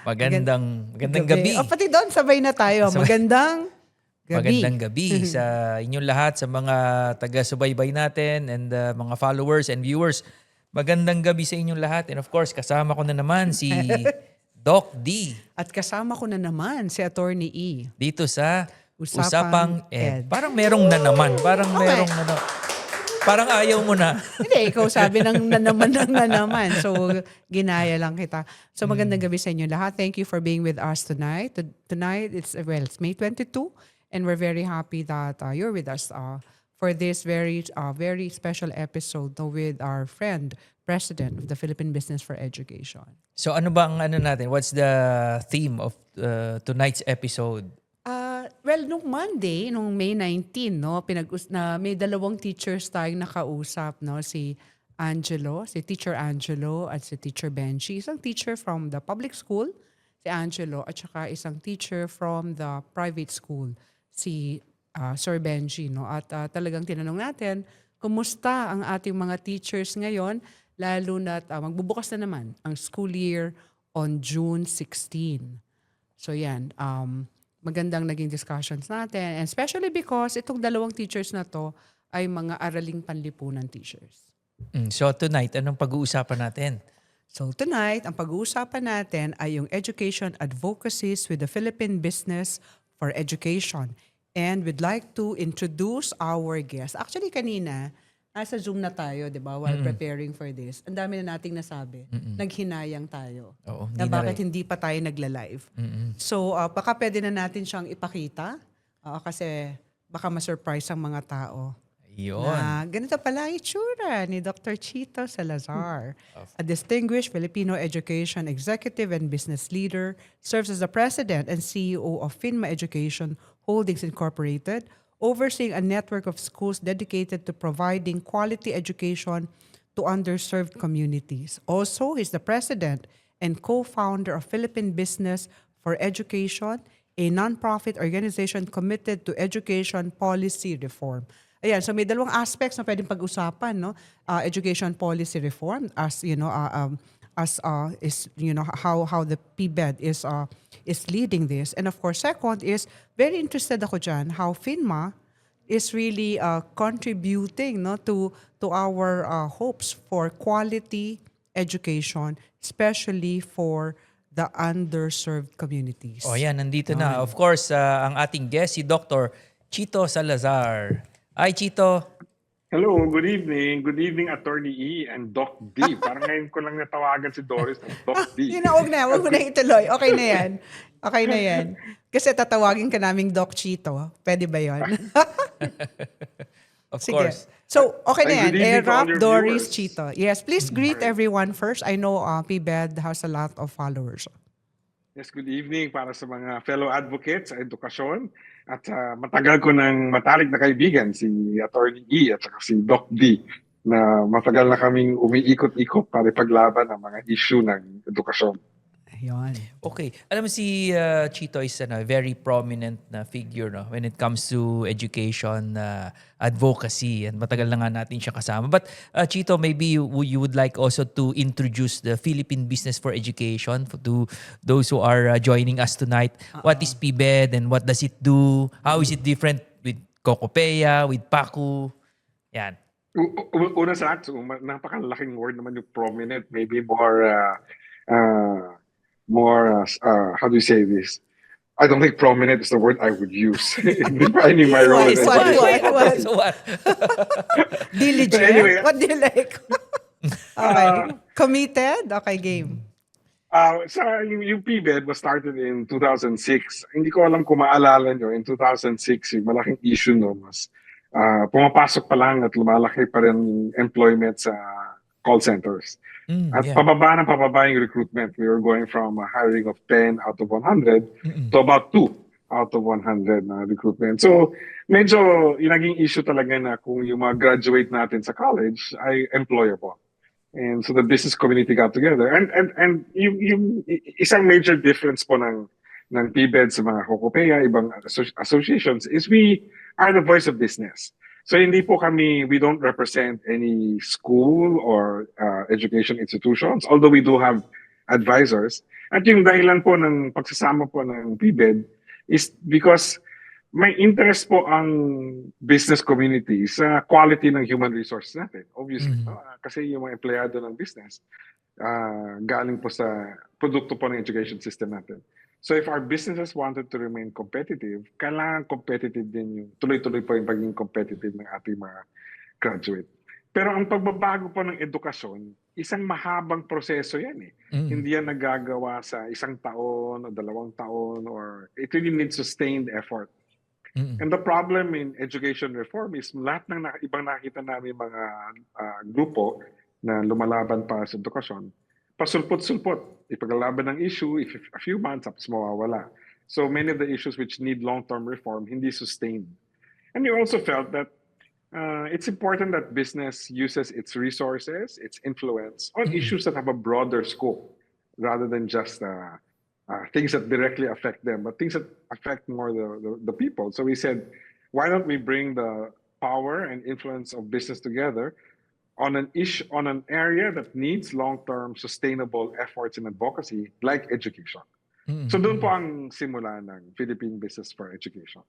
Magandang gabi. O pati doon, sabay na tayo. Magandang gabi. Magandang gabi sa inyong lahat, sa mga taga-subaybay natin and mga followers and viewers. Magandang gabi sa inyong lahat. And of course, kasama ko na naman si Doc D. At kasama ko na naman si Attorney E. Dito sa Usapang Usapang Ed. Ed. Parang merong na naman. Parang ayaw mo na. Hindi, ikaw sabi ng na naman. So, ginaya lang kita. So, magandang gabi sa inyo lahat. Thank you for being with us tonight. Tonight, it's May 22. And we're very happy that you're with us for this very special episode with our friend, President of the Philippine Business for Education. So ano ba ang natin? What's the theme of tonight's episode? Well, nung Monday, nung May 19, no, may dalawang teachers tayong nakausap, no, si Teacher Angelo at si Teacher Benji. Isang teacher from the public school, si Angelo, at saka isang teacher from the private school, si Sir Benji, no. At talagang tinanong natin, kumusta ang ating mga teachers ngayon, lalo na't magbubukas na naman ang school year on June 16. So yan, magandang naging discussions natin, and especially because itong dalawang teachers na to ay mga araling panlipunan teachers. So tonight, anong pag-uusapan natin? So tonight, ang pag-uusapan natin ay yung Education Advocacies with the Philippine Business for Education. And we'd like to introduce our guest. Actually, kanina, nasa Zoom na tayo, di ba, while preparing for this. Ang dami na nating nasabi. Naghinayang tayo. Oo, na bakit hindi pa tayo nagla-live. So, baka pwede na natin siyang ipakita. Kasi baka ma-surprise ang mga tao. Yun. Na ganito pala ang itsura ni Dr. Chito Salazar. A distinguished Filipino education executive and business leader, serves as the president and CEO of FINMA Education Holdings Incorporated, overseeing a network of schools dedicated to providing quality education to underserved communities. Also, he's the president and co-founder of Philippine Business for Education, a nonprofit organization committed to education policy reform. Ayan, so may dalawang aspects na pwedeng pag-usapan, no? Education policy reform, as you know, how the PBED is leading this, and of course, second is very interested ako dyan how FINMA is really contributing, no, to our hopes for quality education, especially for the underserved communities. O yan, nandito na. Of course, ang ating guest, si Dr. Chito Salazar. Hi, Chito. Hello, good evening. Good evening, Attorney E and Doc D. Parang ngayon ko lang natawagan si Doris ng Doc D. Huwag mo na ituloy. Okay na yan. Kasi tatawagin ka naming Doc Chito. Pwede ba yun? Of Sige. course. So, okay na yan. Good evening to all your Doris, viewers. Chito. Yes, please greet everyone first. I know PBED has a lot of followers. Yes, good evening para sa mga fellow advocates sa edukasyon at matagal ko ng matalik na kaibigan si Attorney E at saka si Doc D na matagal na kaming umiikot-ikot para ipaglaban ang mga issue ng edukasyon. Ayun. Okay. Alam mo si Chito is a very prominent na figure, no, when it comes to education advocacy, and matagal na nga natin siya kasama. But Chito, maybe you would like also to introduce the Philippine Business for Education to those who are joining us tonight. What is PBED and what does it do? How is it different with Kokopeya, with PACU? Yan. Una sa lahat, napakalaking word naman yung prominent, maybe more, how do you say this? I don't think prominent is the word I would use in defining my role. What? So what? Diligent? Anyway. What do you like? Okay. Committed? Okay, game. Yung PBED was started in 2006. Hindi ko alam kung maalala nyo, in 2006, yung malaking issue no was pumapasok pa lang at lumalaki pa rin employment sa call centers. At pababa yung recruitment. We were going from a hiring of 10 out of 100 to about 2 out of 100 na recruitment. So, medyo naging issue talaga na kung yung mga graduate natin sa college ay employable. And so the business community got together. And yung isang major difference po ng PBED sa mga Kokopeya, ibang associations, is we are the voice of business. So hindi po kami, we don't represent any school or education institutions, although we do have advisors. At yung dahilan po ng pagsasama po ng PBED is because may interest po ang business community sa quality ng human resources natin. Obviously, no? Kasi yung mga empleyado ng business, galing po sa produkto po ng education system natin. So if our businesses wanted to remain competitive, kailangan competitive din yung tuloy-tuloy po yung pagiging competitive ng ating mga graduate. Pero ang pagbabago po ng edukasyon, isang mahabang proseso yan eh. Hindi yan nagagawa sa 1 taon o 2 taon, or it really needs sustained effort. And the problem in education reform is lahat ng ibang nakita namin mga grupo na lumalaban para sa edukasyon, pasulpot-sulpot. Ipaglalaban ng issue, if a few months, tapos mawawala. So many of the issues which need long-term reform, hindi sustained. And we also felt that it's important that business uses its resources, its influence on issues that have a broader scope rather than just things that directly affect them, but things that affect more the people. So we said, why don't we bring the power and influence of business together on an issue, on an area that needs long-term sustainable efforts in advocacy, like education. So doon po ang simula ng Philippine Business for Education.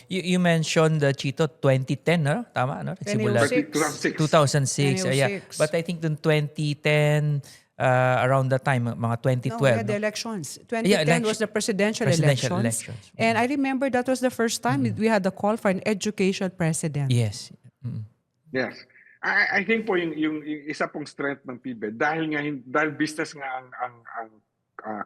You mentioned Chito 2010, no? Tama, no? Nagsimula 2006. 2006. Yeah. But I think dun 2010 around that time, mga 2012. No, we had the elections. 2010 was the presidential elections. And I remember that was the first time we had the call for an education president. Yes. Yes. I think po yung isa pong strength ng PBED dahil business nga ang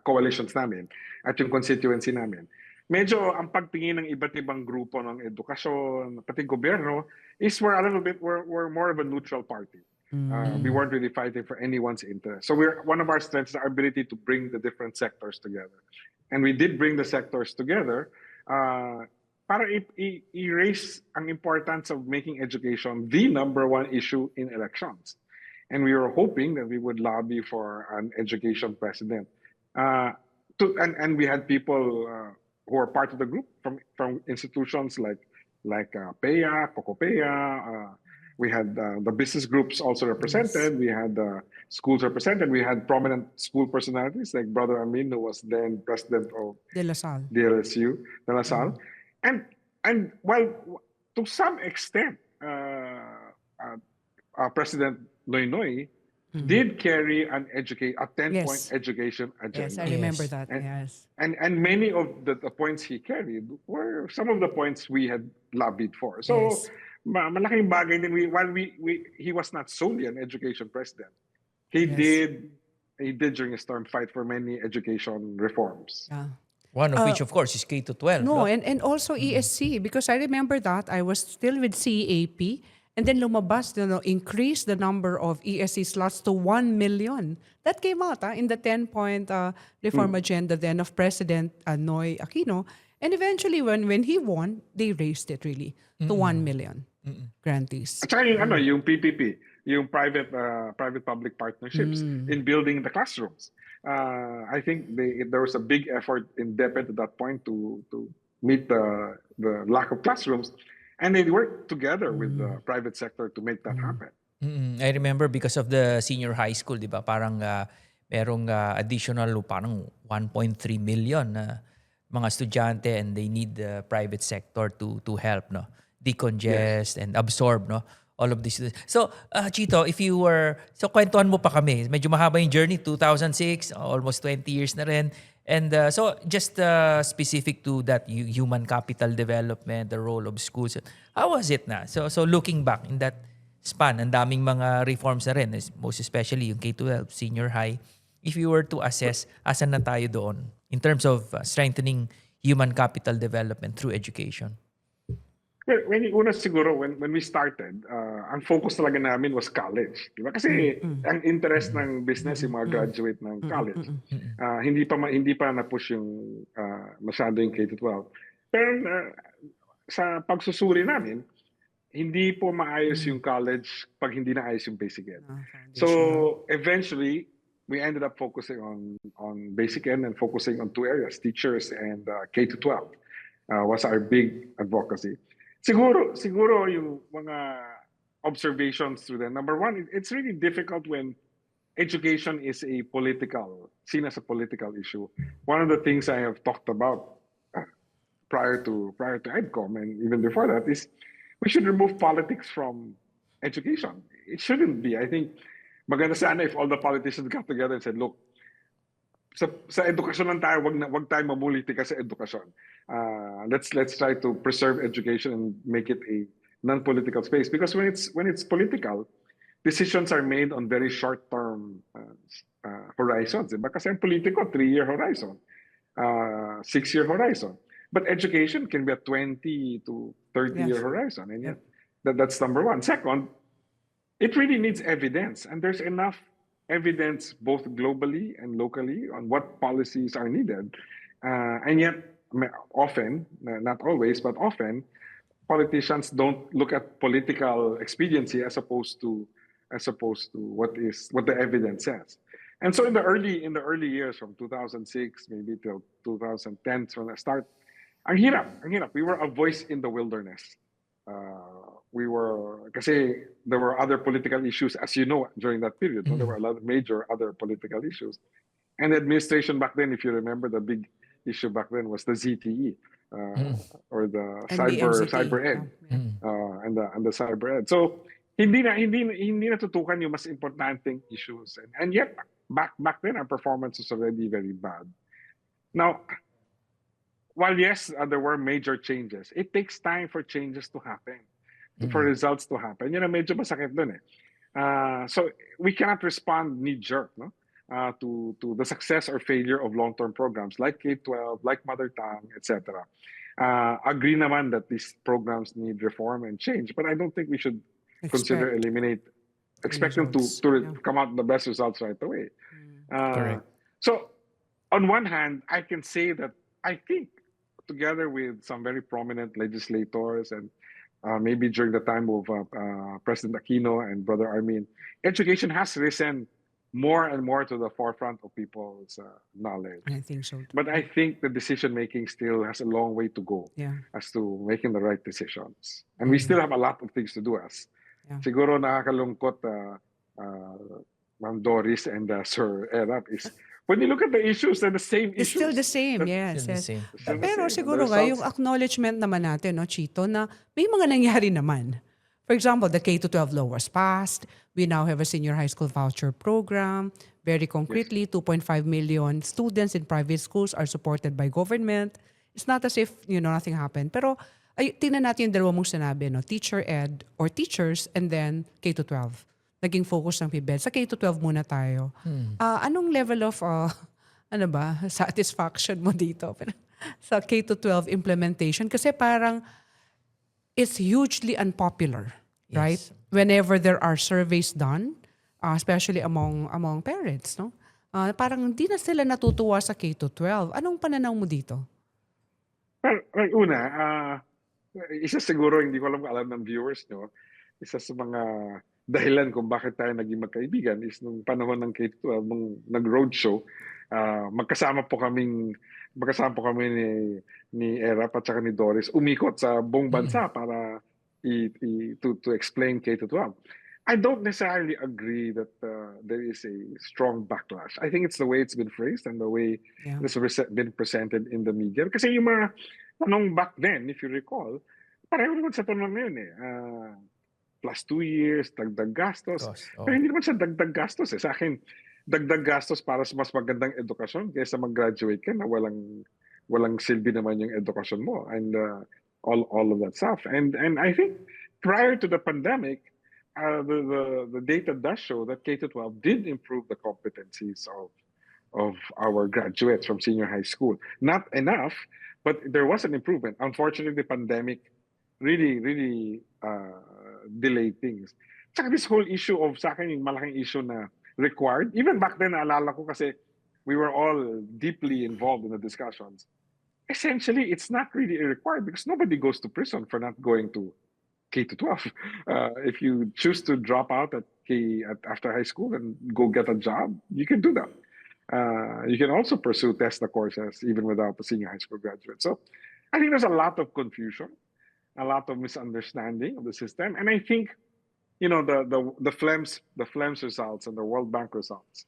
coalitions namin at yung constituency namin. Medyo ang pagtingin ng iba't ibang grupo ng edukasyon, pati gobyerno, is we're more of a neutral party. We weren't really fighting for anyone's interest. So one of our strengths is our ability to bring the different sectors together. And we did bring the sectors together para i-raise ang importance of making education the number one issue in elections. And we were hoping that we would lobby for an education president. And we had people who are part of the group from institutions like PEA, COCOPEA. We had the business groups also represented. Yes. We had schools represented. We had prominent school personalities like Brother Amin, who was then president of De La Salle. DLSU, De La Salle. And well, to some extent, President Noynoy did carry a 10-point education agenda. Yes, I remember that. And many of the points he carried were some of the points we had lobbied for. So, malaking bagay din. While he was not solely an education president, he did during his term fight for many education reforms. Yeah. One of which, of course, is K-12. No, and also ESC, because I remember that I was still with CAP, and then lumabas, increase the number of ESC slots to 1 million. That came out in the 10-point reform agenda then of President Noy Aquino. And eventually, when he won, they raised it really to 1 million grantees. At saka yung PPP, yung private-public partnerships in building the classrooms. I think there was a big effort in DepEd at that point to meet the lack of classrooms, and they worked together with the private sector to make that happen. I remember because of the senior high school, di ba? Parang merong additional parang 1.3 million mga estudyante, and they need the private sector to help, no, decongest and absorb, no, all of this. So, Chito, if you were, so kwentuhan mo pa kami. Medyo mahaba yung journey, 2006, almost 20 years na rin. And so, just specific to that human capital development, the role of schools. How was it na? So looking back in that span, ang daming mga reforms na rin, most especially yung K-12, senior high. If you were to assess, asan na tayo doon in terms of strengthening human capital development through education? Well, when we started, ang focus talaga namin was college. Diba? Kasi ang interest ng business, yung mga graduate ng college. Hindi pa na-push yung masyado yung K-12. Pero sa pagsusuri namin, hindi po maayos yung college pag hindi naayos yung basic ed. So eventually, we ended up focusing on basic ed and focusing on 2 areas, teachers and K-12 was our big advocacy. Siguro yung mga observations through them. Number one, it's really difficult when education is seen as a political issue. One of the things I have talked about prior to EdCom and even before that is we should remove politics from education. It shouldn't be. I think maganda sana if all the politicians got together and said, look, sa edukasyon lang tayo, wag tayo mamulitika sa edukasyon. Let's try to preserve education and make it a non-political space, because when it's political, decisions are made on very short-term horizons. Diba? Kasi ang politiko, 3-year horizon, 6-year horizon. But education can be a 20 to 30-year horizon. And yet, that's number one. Second, it really needs evidence. And there's enough evidence both globally and locally on what policies are needed. And yet, often, not always, but often, politicians don't look at political expediency as opposed to what the evidence says. And so in the early years from 2006 maybe till 2010 when I start, ang hirap. We were a voice in the wilderness. Kasi there were other political issues, as you know, during that period. There were a lot of major other political issues. And the administration back then, if you remember, the big issue back then was the ZTE, or the cyber ed, and the cyber ed. So hindi natutukan yung mas importanteng issues, and yet back then our performance was already very bad. Now, while yes, there were major changes, it takes time for changes to happen, for results to happen. Yun ang medyo masakit dun eh. So we cannot respond knee-jerk, no? To the success or failure of long-term programs like K-12, like Mother Tongue, etc. Agree naman that these programs need reform and change, but I don't think we should expect them to come out the best results right away. Correct. So on one hand, I can say that I think together with some very prominent legislators and maybe during the time of President Aquino and Brother Armin, education has risen more and more to the forefront of people's knowledge. I think so too. But I think the decision-making still has a long way to go as to making the right decisions. And we still have a lot of things to do as. Siguro nakakalungkot, Ma'am Doris and Sir Erap, is when you look at the issues, they're the same It's issues. still the same, yes. Pero siguro nga, yung acknowledgement naman natin, no, Chito, na may mga nangyari naman. For example, the K-12 law was passed. We now have a senior high school voucher program. Very concretely, 2.5 million students in private schools are supported by government. It's not as if, nothing happened. Pero tingnan natin yung dalawa mong sinabi, no? Teacher ed or teachers and then K-12. Naging focus ng PBED. Sa K-12 muna tayo. Anong level of satisfaction mo dito sa K-12 implementation? Kasi parang it's hugely unpopular, right? Whenever there are surveys done, especially among parents, no? Parang hindi na sila natutuwa sa K-12. Anong pananaw mo dito? Una, isa siguro, hindi ko alam ng viewers, no? Isa sa mga dahilan kung bakit tayo naging magkaibigan is nung panahon ng K-12, nung nag-roadshow, magkasama po kami ni Erap at saka ni Doris umikot sa buong bansa para to explain K-12. I don't necessarily agree that there is a strong backlash. I think it's the way it's been phrased and the way it's been presented in the media. Kasi yung mga tanong back then, if you recall, pareho naman sa tanong ngayon eh. Plus 2 years, dagdag gastos. Pero hindi naman siya dagdag gastos eh. Sa akin, dagdag gastos para sa mas magandang edukasyon kaysa mag-graduate ka na walang silbi naman yung edukasyon mo and all of that stuff. And I think prior to the pandemic, the data does show that K-12 did improve the competencies of our graduates from senior high school. Not enough, but there was an improvement. Unfortunately, the pandemic really delayed things. Tsaka this whole issue of, sa akin, yung malaking issue na required, even back then, naalala ko kasi we were all deeply involved in the discussions. Essentially, it's not really required because nobody goes to prison for not going to K-12. If you choose to drop out after high school and go get a job, you can do that. You can also pursue TESDA courses even without a senior high school graduate. So I think there's a lot of confusion, a lot of misunderstanding of the system. And I think the FLEMS results and the World Bank results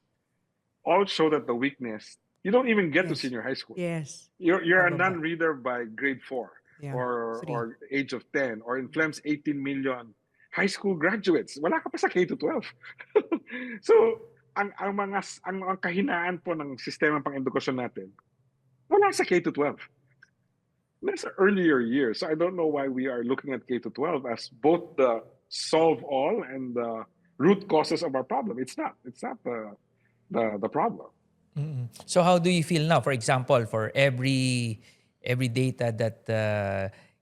all show that the weakness, you don't even get to Yes. senior high school. Yes. You're a Pababa. non-reader by grade 4 Yeah. or 3. or age of 10, or in FLEMS 18 million high school graduates. Wala ka pa sa K to 12. So ang kahinaan po ng sistema pang edukasyon natin, wala sa K to 12. That's earlier years. So I don't know why we are looking at K to 12 as both the solve all and the root causes of our problem. It's not. It's not the problem. So how do you feel now? For example, for every data that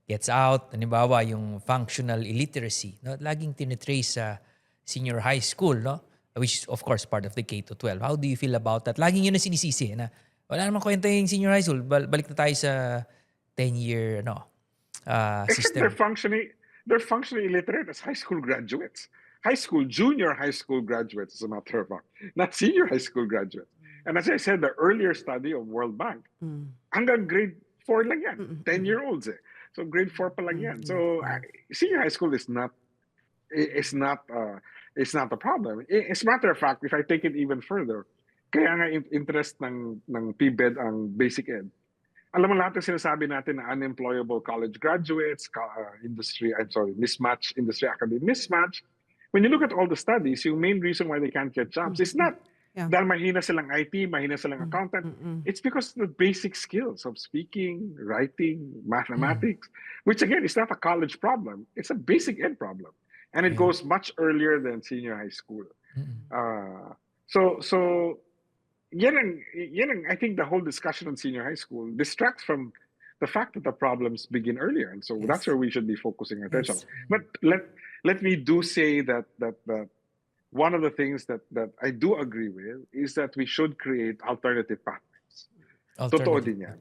gets out, halimbawa yung functional illiteracy, no, laging tinitrace sa senior high school, no? Which is of course part of the K to 12. How do you feel about that? Laging yun ang sinisisi na wala namang kwenta yung senior high school. Balik na tayo sa 10-year Except system. they're functionally illiterate as high school graduates. Junior high school graduates, as a matter of fact, not senior high school graduates. And as I said, the earlier study of World Bank, hanggang grade 4 lang yan, 10-year-olds eh. So grade 4 pa lang yan. So senior high school is not the problem. As a matter of fact, if I take it even further, kaya nga interest ng PBED ang basic ed. Alam mo lahat ng sinasabi natin na unemployable college graduates, industry academic mismatch. When you look at all the studies, yung main reason why they can't get jobs is not dahil mahina silang IT, mahina silang accountant. It's because of the basic skills of speaking, writing, mathematics, which again is not a college problem. It's a basic ed problem. And it goes much earlier than senior high school. So yan ang, I think the whole discussion on senior high school distracts from the fact that the problems begin earlier. And so that's where we should be focusing our attention. But let me do say that one of the things that I do agree with is that we should create alternative pathways. Totoo din yan.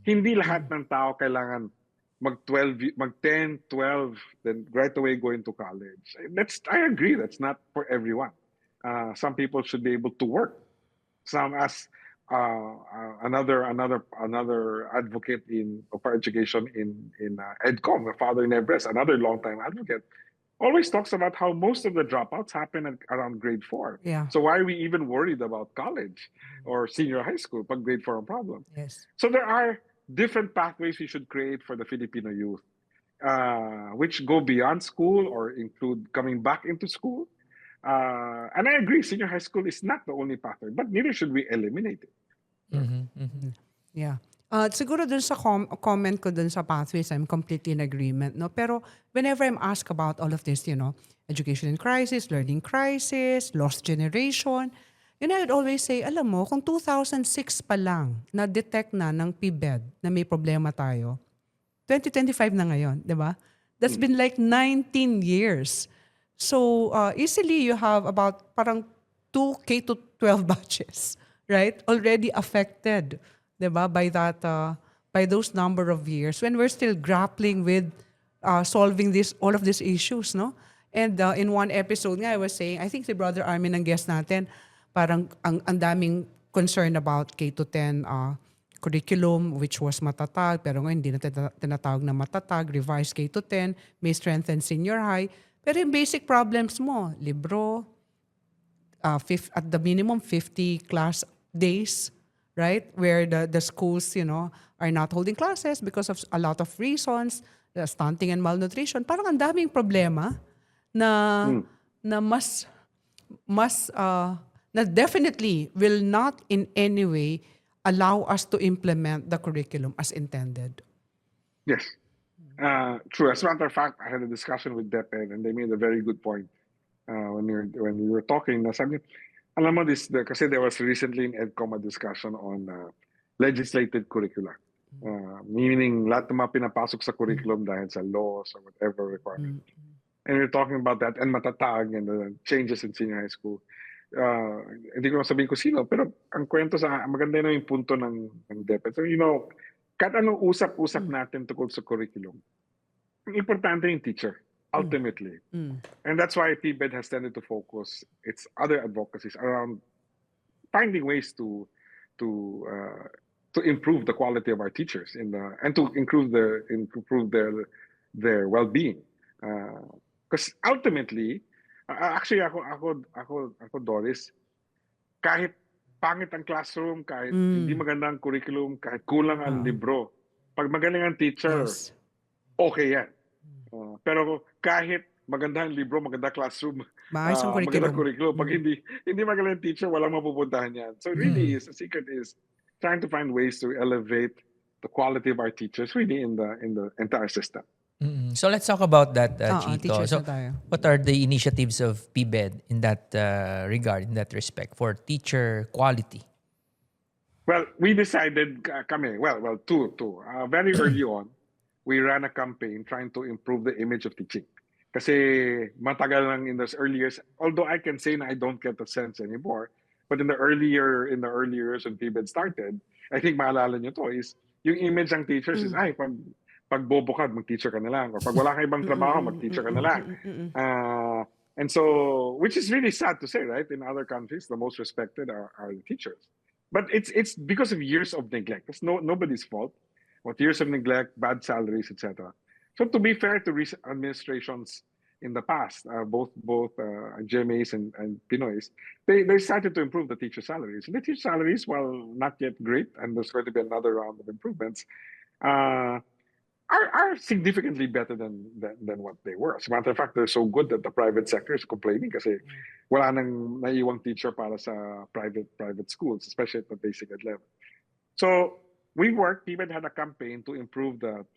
Hindi lahat ng tao kailangan mag-10, 12, then right away go into college. I agree, that's not for everyone. Some people should be able to work. Some, as another advocate for education in EDCOM, Father Nebres, another longtime advocate, always talks about how most of the dropouts happen around grade 4. Yeah. So why are we even worried about college or senior high school pag grade 4 ang problem? Yes. So there are different pathways we should create for the Filipino youth, which go beyond school or include coming back into school. And I agree, senior high school is not the only pathway, but neither should we eliminate it. Yeah. Siguro dun sa comment ko dun sa pathways, I'm completely in agreement. No? Pero whenever I'm asked about all of this, education in crisis, learning crisis, lost generation, I'd always say, alam mo, kung 2006 pa lang na-detect na ng PBED na may problema tayo, 2025 na ngayon, di ba? That's been like 19 years. So easily you have about parang 2 K to 12 batches, right? Already affected, diba? By those number of years when we're still grappling with solving all of these issues, no? And in one episode nga, I was saying, I think si Brother Armin ang guest natin, parang ang daming concern about K to 10 curriculum which was matatag, pero ngayon hindi na tinatawag na matatag, revised K to 10, may strengthen senior high. Pero yung basic problems mo, libro, at the minimum 50 class days, right? Where the schools, are not holding classes because of a lot of reasons, stunting and malnutrition. Parang ang daming problema na definitely will not in any way allow us to implement the curriculum as intended. Yes. True. As a matter of fact, I had a discussion with DepEd and they made a very good point when we were talking. Sabi, alam mo kasi there was recently in EDCOM a discussion on legislated curricula. Meaning lahat ng mga pinapasok sa curriculum dahil sa laws or whatever requirement. And we're talking about that and matatag and the changes in senior high school. Hindi ko sabihin ko sino, pero ang kwento maganda na yung punto ng DepEd. So, kahit anong usap-usap natin tungkol sa curriculum, ang importante yung teacher, ultimately. And that's why PBED has tended to focus its other advocacies around finding ways to improve the quality of our teachers and to improve their well-being. Because ultimately, Actually, ako, Doris, kahit pangit ang classroom, kahit hindi Mm. maganda ang curriculum, kahit kulang ang Oo. libro, pag magaling ang teacher, Yes. okay yan. Pero kahit maganda ang libro, maganda classroom, Maayos ang maganda curriculum. curriculum, pag hindi magaling ang teacher, walang mapupuntahan yan. So really, the secret is trying to find ways to elevate the quality of our teachers really in the entire system. So let's talk about that, Oo, Chito. teachers So na tayo. what are the initiatives of PBED in that regard, in that respect, for teacher quality? Well, we decided kami, two. Very early on, we ran a campaign trying to improve the image of teaching. Kasi matagal lang in those early years, although I can say na I don't get the sense anymore, but in the early years when PBED started, I think maalala nyo to is, yung image ng teachers is, pag bobo ka, mag-teacher ka na lang. Or pag wala ka ibang trabaho, mag-teacher ka na lang. And so, which is really sad to say, right? In other countries, the most respected are the teachers. But it's because of years of neglect. It's nobody's fault. What years of neglect, bad salaries, etc. So to be fair to administrations in the past, both GMAs and Pinoys, they started to improve the teacher salaries. And the teacher salaries, while not yet great, and there's going to be another round of improvements, are significantly better than what they were. As a matter of fact, they're so good that the private sector is complaining kasi wala nang naiwang teacher para sa private schools, especially at the basic ed level. So PBED had a campaign to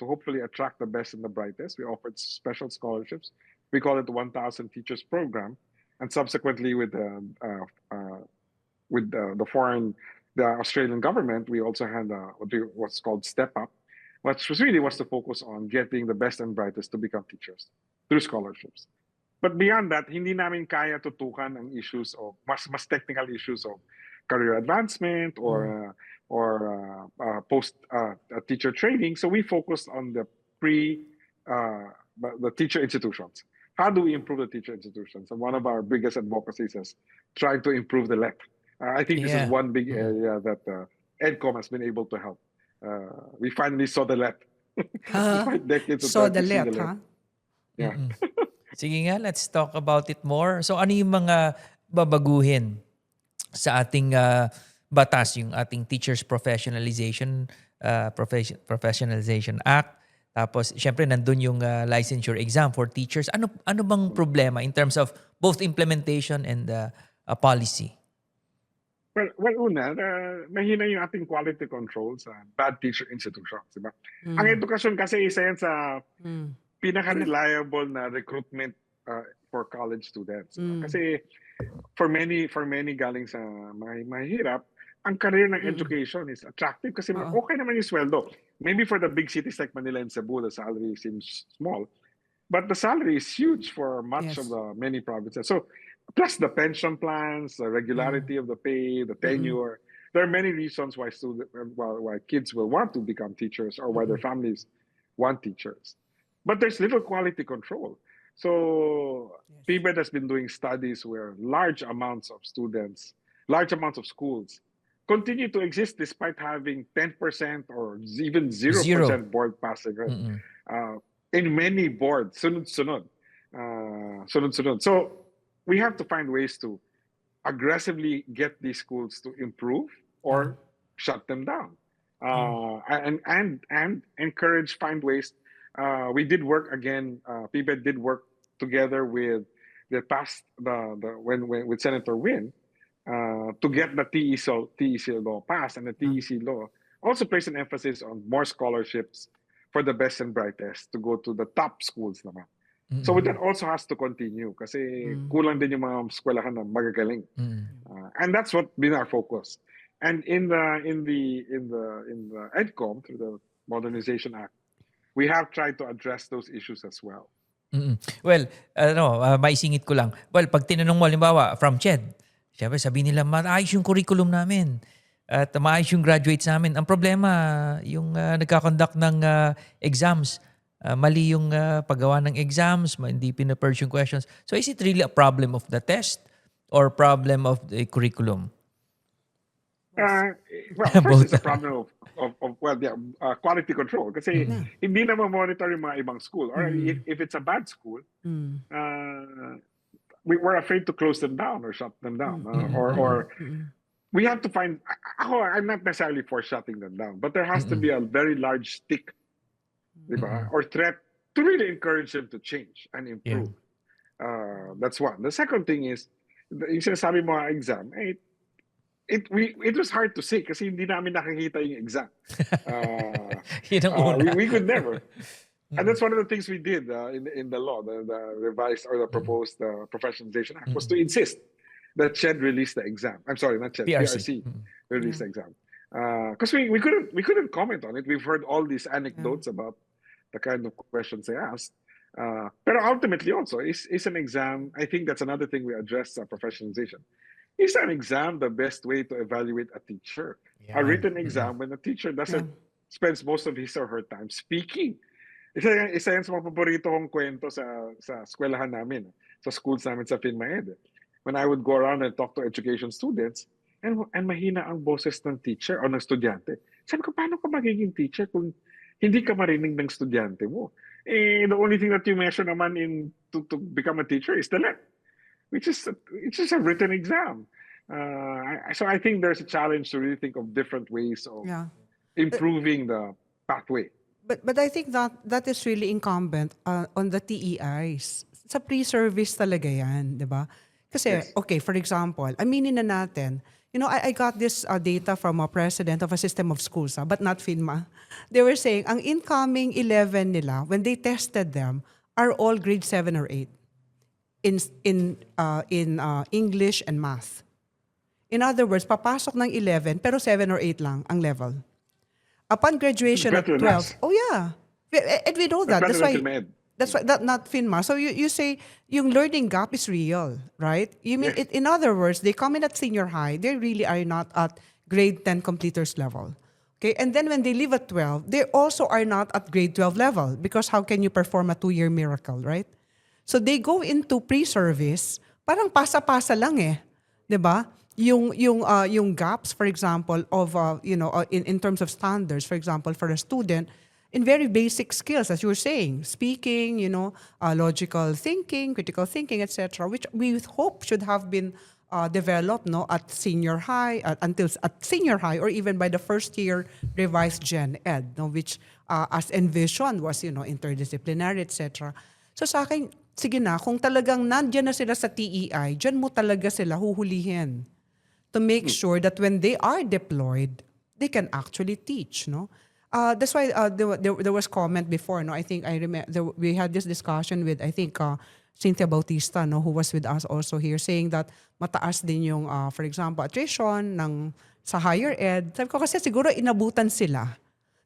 hopefully attract the best and the brightest. We offered special scholarships. We call it the 1,000 Teachers Program, and subsequently with the Australian government, we also had what's called Step Up, which was to focus on getting the best and brightest to become teachers through scholarships. But beyond that, hindi namin kaya tutukan ang issues of mas technical issues of career advancement or post teacher training. So we focused on the teacher institutions. How do we improve the teacher institutions? And one of our biggest advocacies is trying to improve the LEP. I think this is one big area that EDCOM has been able to help. We finally saw the LEP. Despite decades of So trying the to see let, the LEP. ha? Yeah. Sige nga, let's talk about it more. So ano yung mga babaguhin sa ating batas, yung ating Teachers Professionalization Act? Tapos, syempre, nandun yung licensure exam for teachers. Ano bang problema in terms of both implementation and policy? Well, una, mahina yung ating quality control sa bad teacher institutions, di ba? Ang edukasyon kasi isa yan sa pinaka-reliable na recruitment for college students. Kasi for many galing sa mahirap, ang career ng education is attractive kasi okay naman yung sweldo. Maybe for the big cities like Manila and Cebu, the salary seems small. But the salary is huge for much of the many provinces. So, plus the pension plans, the regularity of the pay, the tenure. There are many reasons why kids will want to become teachers or why their families want teachers. But there's little quality control. So, PBED has been doing studies where large amounts of schools continue to exist despite having 10% or even 0% board passing rate. In many boards, sunod-sunod. So we have to find ways to aggressively get these schools to improve or shut them down, and find ways. We did work again. PBED did work together with with Senator Win to get the TEC law passed, and the TEC law also placed an emphasis on more scholarships for the best and brightest to go to the top schools naman. So that also has to continue kasi kulang din yung mga eskwelahan na magagaling. And that's what been our focus. And in the EDCOM, through the Modernization Act, we have tried to address those issues as well. Well, maisingit ko lang. Well, pag tinanong mo, halimbawa, from CHED, siyempre sabihin nila, maayos yung curriculum namin at maayos yung graduates namin. Ang problema, yung nagkakonduct ng exams, mali yung paggawa ng exams, hindi pinapurge yung questions. So is it really a problem of the test or problem of the curriculum? First, it's a problem of quality control. Kasi hindi naman monitor yung mga ibang school. Or if it's a bad school, we were afraid to close them down or shut them down, or we have to find. I'm not necessarily for shutting them down, but there has to be a very large stick, diba? Or threat to really encourage them to change and improve. That's one. The second thing is, yung sinasabi mo exam, it was hard to say kasi hindi namin nakikita yung exam. Yun ang una. We could never. And that's one of the things we did in the law, the revised or the proposed Professionalization Act, was to insist that CHED release the exam. I'm sorry, not CHED, PRC release the exam. Because we couldn't comment on it. We've heard all these anecdotes about the kind of questions they asked. But ultimately also, is an exam, I think that's another thing we address professionalization. Is an exam the best way to evaluate a teacher? A written exam when a teacher doesn't spends most of his or her time speaking. Isa yan sa mga paborito kong kwento sa eskwelahan namin, sa schools namin sa PhilMaed. When I would go around and talk to education students, and mahina ang boses ng teacher o ng estudyante. Sabi ko, paano ka magiging teacher kung hindi ka marinig ng estudyante mo? The only thing that you measure naman to become a teacher is the LET, which is a written exam. So I think there's a challenge to really think of different ways of improving the pathway. But I think that is really incumbent on the TEIs. Sa pre-service talaga yan, di ba? Kasi, okay, for example, aminin na natin, I got this data from a president of a system of schools, but not FINMA. They were saying, ang incoming 11 nila, when they tested them, are all grade 7 or 8 in English and math. In other words, papasok ng 11, pero 7 or 8 lang ang level. Upon graduation of 12, and we know that. That's why not FINMA. So you say yung learning gap is real, right? You mean it, in other words, they come in at senior high, they really are not at grade 10 completers level. Okay, and then when they leave at 12, they also are not at grade 12 level because how can you perform a 2-year miracle, right? So they go into pre-service, parang pasa-pasa lang 'di ba? Yung gaps, for example, of in terms of standards, for example, for a student in very basic skills, as you were saying, speaking, logical thinking, critical thinking, etc., which we hope should have been developed at senior high, until at senior high, or even by the first year revised Gen Ed, which as envisioned was interdisciplinary, etc. So sa akin, sige na, kung talagang nandiyan na sila sa TEI, dyan mo talaga sila huhulihin to make sure that when they are deployed, they can actually teach, that's why there was comment before, I think I remember we had this discussion with, I think, Cynthia Bautista, who was with us also here, saying that mataas din yung, for example, attrition sa higher ed. Sabi ko kasi siguro inabutan sila.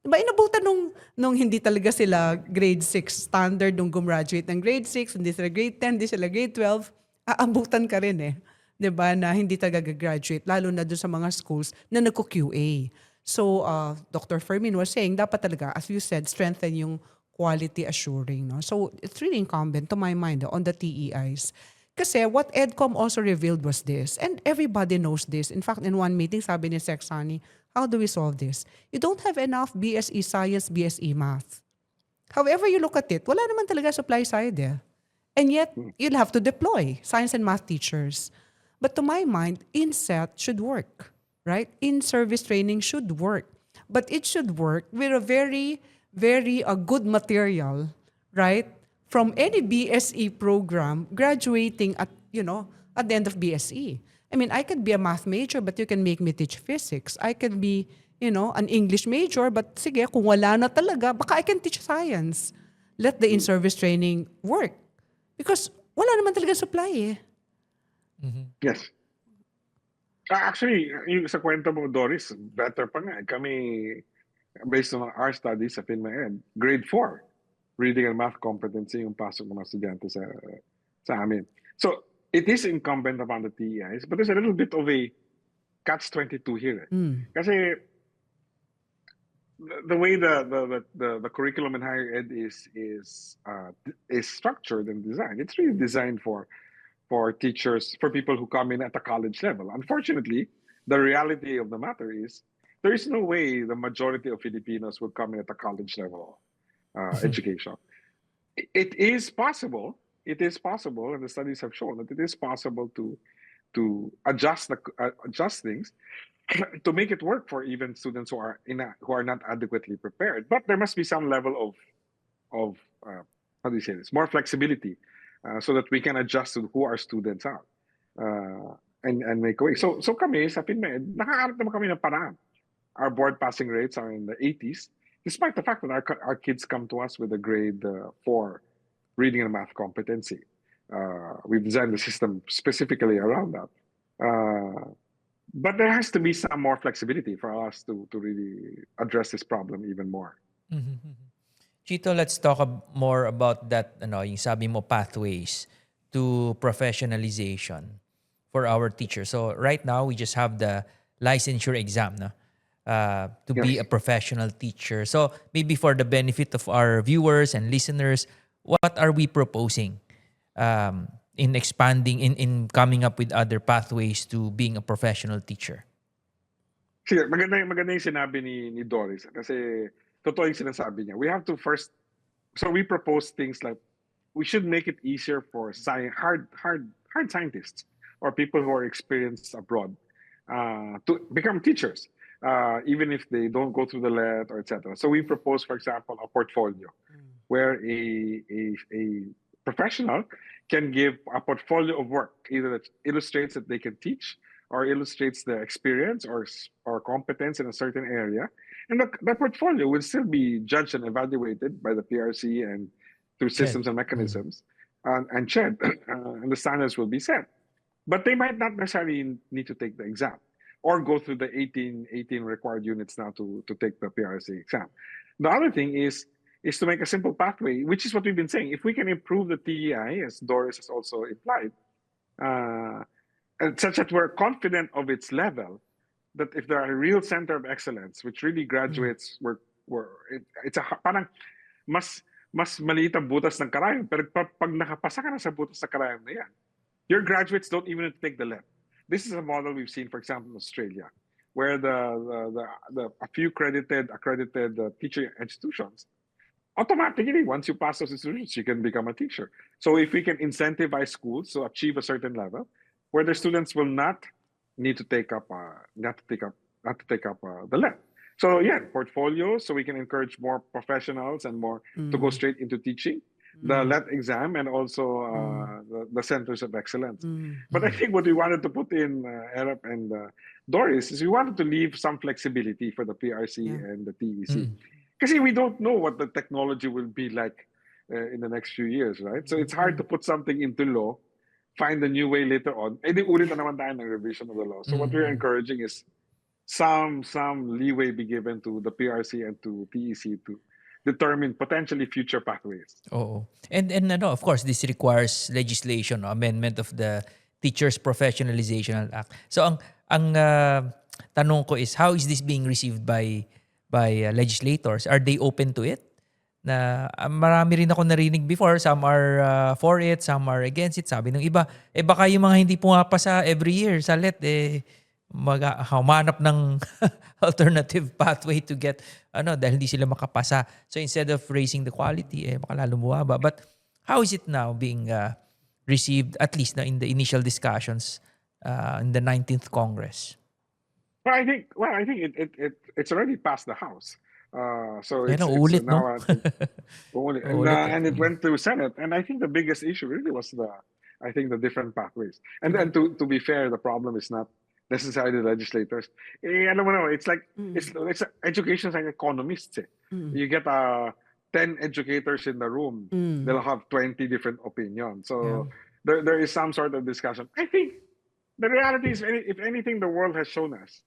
Diba, inabutan nung hindi talaga sila grade 6 standard, nung gumraduate ng grade 6, hindi sila grade 10, hindi sila grade 12, aabutan ka rin 'di ba, na hindi talaga graduate, lalo na doon sa mga schools na nagko-QA. So, Dr. Fermin was saying, dapat talaga, as you said, strengthen yung quality assuring. So, it's really incumbent, to my mind, on the TEIs. Kasi what EDCOM also revealed was this, and everybody knows this. In fact, in one meeting, sabi ni Sec. Sani, how do we solve this? You don't have enough BSE Science, BSE Math. However you look at it, wala naman talaga supply side And yet, you'll have to deploy science and math teachers. But to my mind, INSET should work, right? In-service training should work. But it should work with a very, very good material, right? From any BSE program graduating at the end of BSE. I mean, I could be a math major, but you can make me teach physics. I could be, an English major, but sige, kung wala na talaga, baka I can teach science. Let the in-service training work. Because wala naman talaga supply Yes. Actually, yung sa kwento mo, Doris, better pa nga. Kami, based on our studies sa PhilMaed, grade 4, reading and math competency yung pasok ng mga estudyante sa amin. So, it is incumbent upon the TEIs, but there's a little bit of a catch-22 here. Kasi the way the curriculum in higher ed is structured and designed, it's really designed for teachers, for people who come in at the college level. Unfortunately, the reality of the matter is there is no way the majority of Filipinos would come in at the college level education. It is possible it is possible, and the studies have shown that it is possible to adjust things to make it work for even students who are not adequately prepared. But there must be some level of how do you say this, more flexibility, so that we can adjust to who our students are, and make a way. So kami sa PinMed, nakaharap naman kami ng paraan. Our board passing rates are in the 80s, despite the fact that our kids come to us with a grade 4 reading and math competency. We've designed the system specifically around that. But there has to be some more flexibility for us to really address this problem even more. Chito, let's talk more about that, yung sabi mo, pathways to professionalization for our teachers. So right now, we just have the licensure exam, no? To be a professional teacher. So maybe for the benefit of our viewers and listeners, what are we proposing in expanding, in coming up with other pathways to being a professional teacher? Sige, maganda yung sinabi ni Doris, kasi totoo yung sinasabi niya. We have to first, so we propose things like we should make it easier for hard scientists or people who are experienced abroad to become teachers, even if they don't go through the LET or etc. So we propose, for example, a portfolio where a professional can give a portfolio of work, either that illustrates that they can teach or illustrates their experience or competence in a certain area. And the portfolio will still be judged and evaluated by the PRC and through systems and mechanisms, and checked, and the standards will be set. But they might not necessarily need to take the exam or go through the 18 required units now to take the PRC exam. The other thing is to make a simple pathway, which is what we've been saying. If we can improve the TEI, as Doris has also implied, and such that we're confident of its level, that if there are a real center of excellence, which really graduates it's a parang mas maliit ang butas ng karayom, pero pag nakapasa ka na sa butas ng karayom na yan, your graduates don't even have to take the LEP. This is a model we've seen, for example, in Australia, where a few accredited teaching institutions, automatically, once you pass those institutions, you can become a teacher. So if we can incentivize schools to achieve a certain level, where the students will not need to take up the LEP. So yeah, portfolios, so we can encourage more professionals and more to go straight into teaching, the LET exam, and also the centers of excellence. But I think what we wanted to put in, Erap and Doris, is we wanted to leave some flexibility for the PRC and the TEC. Because we don't know what the technology will be like in the next few years, right? So it's hard to put something into law, find a new way later on. Eh di ulit na naman tayo ng revision of the law. So what we're encouraging is some leeway be given to the PRC and to TEC to determine potentially future pathways. Oh, and of course, this requires legislation, amendment of the Teachers Professionalization Act. So ang tanong ko is, how is this being received by legislators? Are they open to it? Na marami rin ako narinig before, some are for it, some are against it. Sabi ng iba, baka yung mga hindi pumapasa every year sa LET, humanap ng alternative pathway to get, dahil hindi sila makapasa. So instead of raising the quality, baka lalo bumaba. But how is it now being received, at least in the initial discussions in the 19th Congress? Well, I think it's already passed the House. So it's ulit, now Ulit, and it went to Senate. And I think the biggest issue really was the different pathways. And then to be fair, the problem is not necessarily the legislators. Alam mo naman, it's like it's education is like economists. You get 10 educators in the room, they'll have 20 different opinions. So there is some sort of discussion. I think the reality is, if anything, the world has shown us,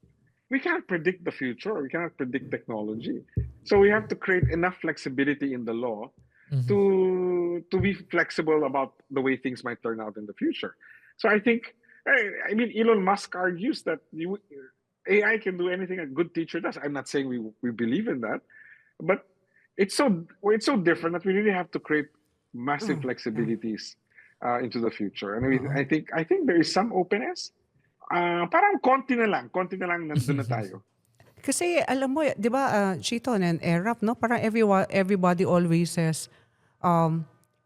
we can't predict the future. We cannot predict technology. So we have to create enough flexibility in the law to be flexible about the way things might turn out in the future. So I think, Elon Musk argues that AI can do anything a good teacher does. I'm not saying we believe in that, but it's so different that we really have to create massive flexibilities into the future. And I think there is some openness. Parang konti na lang nandun na tayo. Kasi alam mo, 'di ba, Cheito and Erap, no? Parang everybody always says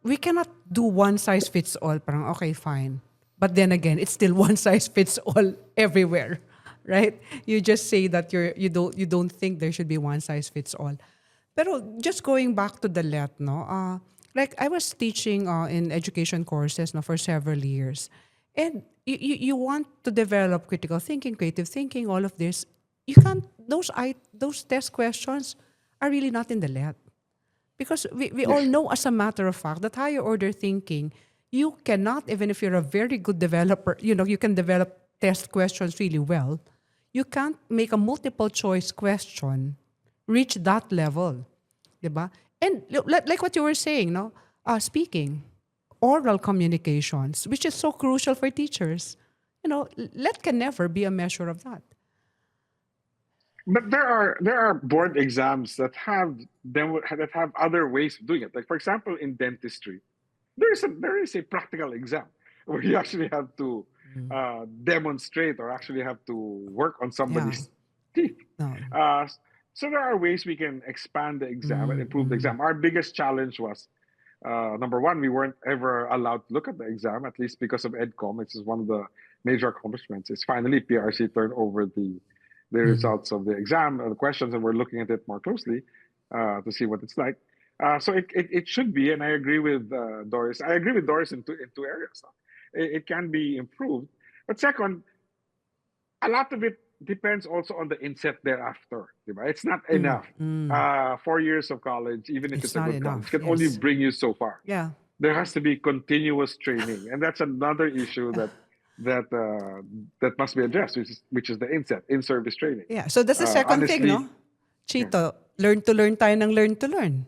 we cannot do one size fits all. Parang, okay, fine. But then again, it's still one size fits all everywhere, right? You just say that you don't think there should be one size fits all. Pero just going back to the let, no, like I was teaching in education courses, no, for several years, and you want to develop critical thinking, creative thinking, all of this. You can't. Those test questions are really not in the let. Because we all know, as a matter of fact, that higher order thinking, you cannot, even if you're a very good developer, you can develop test questions really well. You can't make a multiple choice question reach that level. Diba? And like what you were saying, no? Speaking, oral communications, which is so crucial for teachers. Let can never be a measure of that. But there are board exams that have other ways of doing it. Like, for example, in dentistry, there is a practical exam where you actually have to demonstrate or actually have to work on somebody's teeth. No. So there are ways we can expand the exam and improve the exam. Our biggest challenge was, number one, we weren't ever allowed to look at the exam, at least because of EDCOM. It's one of the major accomplishments. It's finally PRC turned over the results of the exam, the questions, and we're looking at it more closely to see what it's like. So it should be, and I agree with Doris. I agree with Doris in two areas. It can be improved. But second, a lot of it depends also on the inset thereafter. Right? It's not enough. 4 years of college, even if it's a good college, can only bring you so far. Yeah. There has to be continuous training, and that's another issue that must be addressed, which is the in-service training. Yeah. So that's the second thing, no? Cheito, learn to learn tayo ng learn to learn.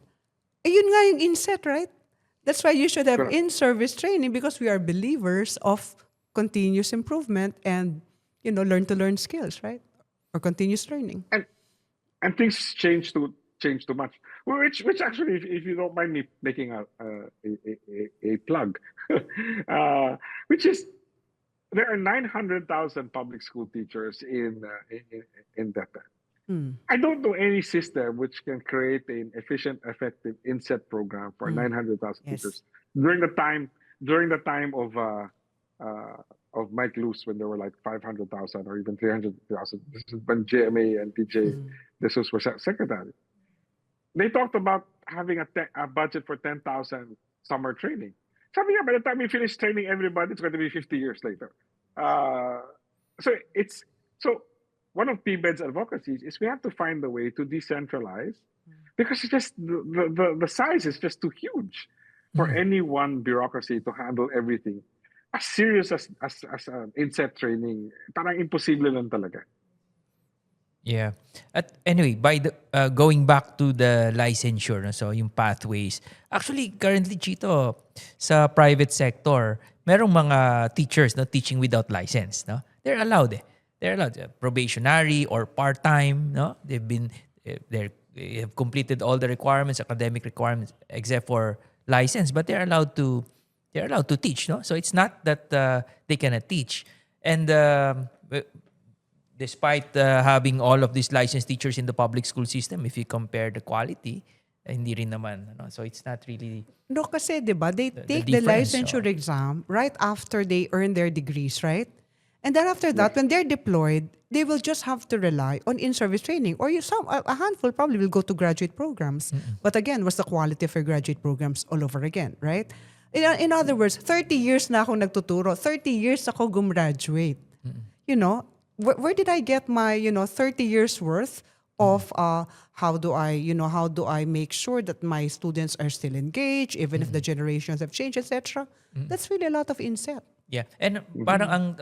Yun nga yung inset, right? That's why you should have in-service training, because we are believers of continuous improvement and, learn to learn skills, right? Or continuous learning. And things change too much. Which actually, if you don't mind me making a plug, which is, there are 900,000 public school teachers in DepEd. I don't know any system which can create an efficient, effective inset program for 900,000 teachers. During the time of Mike Luce, when there were like 500,000 or even 300,000, this is when JMA and TJ Jesus were secretary. They talked about having a budget for 10,000 summer training. Sabi nga, by the time we finish training everybody, it's going to be 50 years later. So one of PBED's advocacies is we have to find a way to decentralize, because it's just the size is just too huge for any one bureaucracy to handle everything. As serious as inset training, parang imposible lang talaga. Yeah. Anyway, going back to the licensure, no, so yung pathways. Actually, currently, Cheito, sa private sector, merong mga teachers no teaching without license, no? They're allowed. They're allowed probationary or part-time, no? They have completed all the requirements, academic requirements, except for license, but they're allowed to teach, no? So it's not that they cannot teach. And despite having all of these licensed teachers in the public school system, if you compare the quality, hindi rin naman. No? So it's not really... No, kasi diba, they take the licensure exam right after they earn their degrees, right? And then after that, when they're deployed, they will just have to rely on in-service training. Or a handful probably will go to graduate programs. But again, what's the quality for graduate programs all over again, right? In other words, 30 years na akong nagtuturo. 30 years ako gumraduate. Where did I get my 30 years worth of how do I make sure that my students are still engaged even if the generations have changed, etc. That's really a lot of inset. Yeah. And parang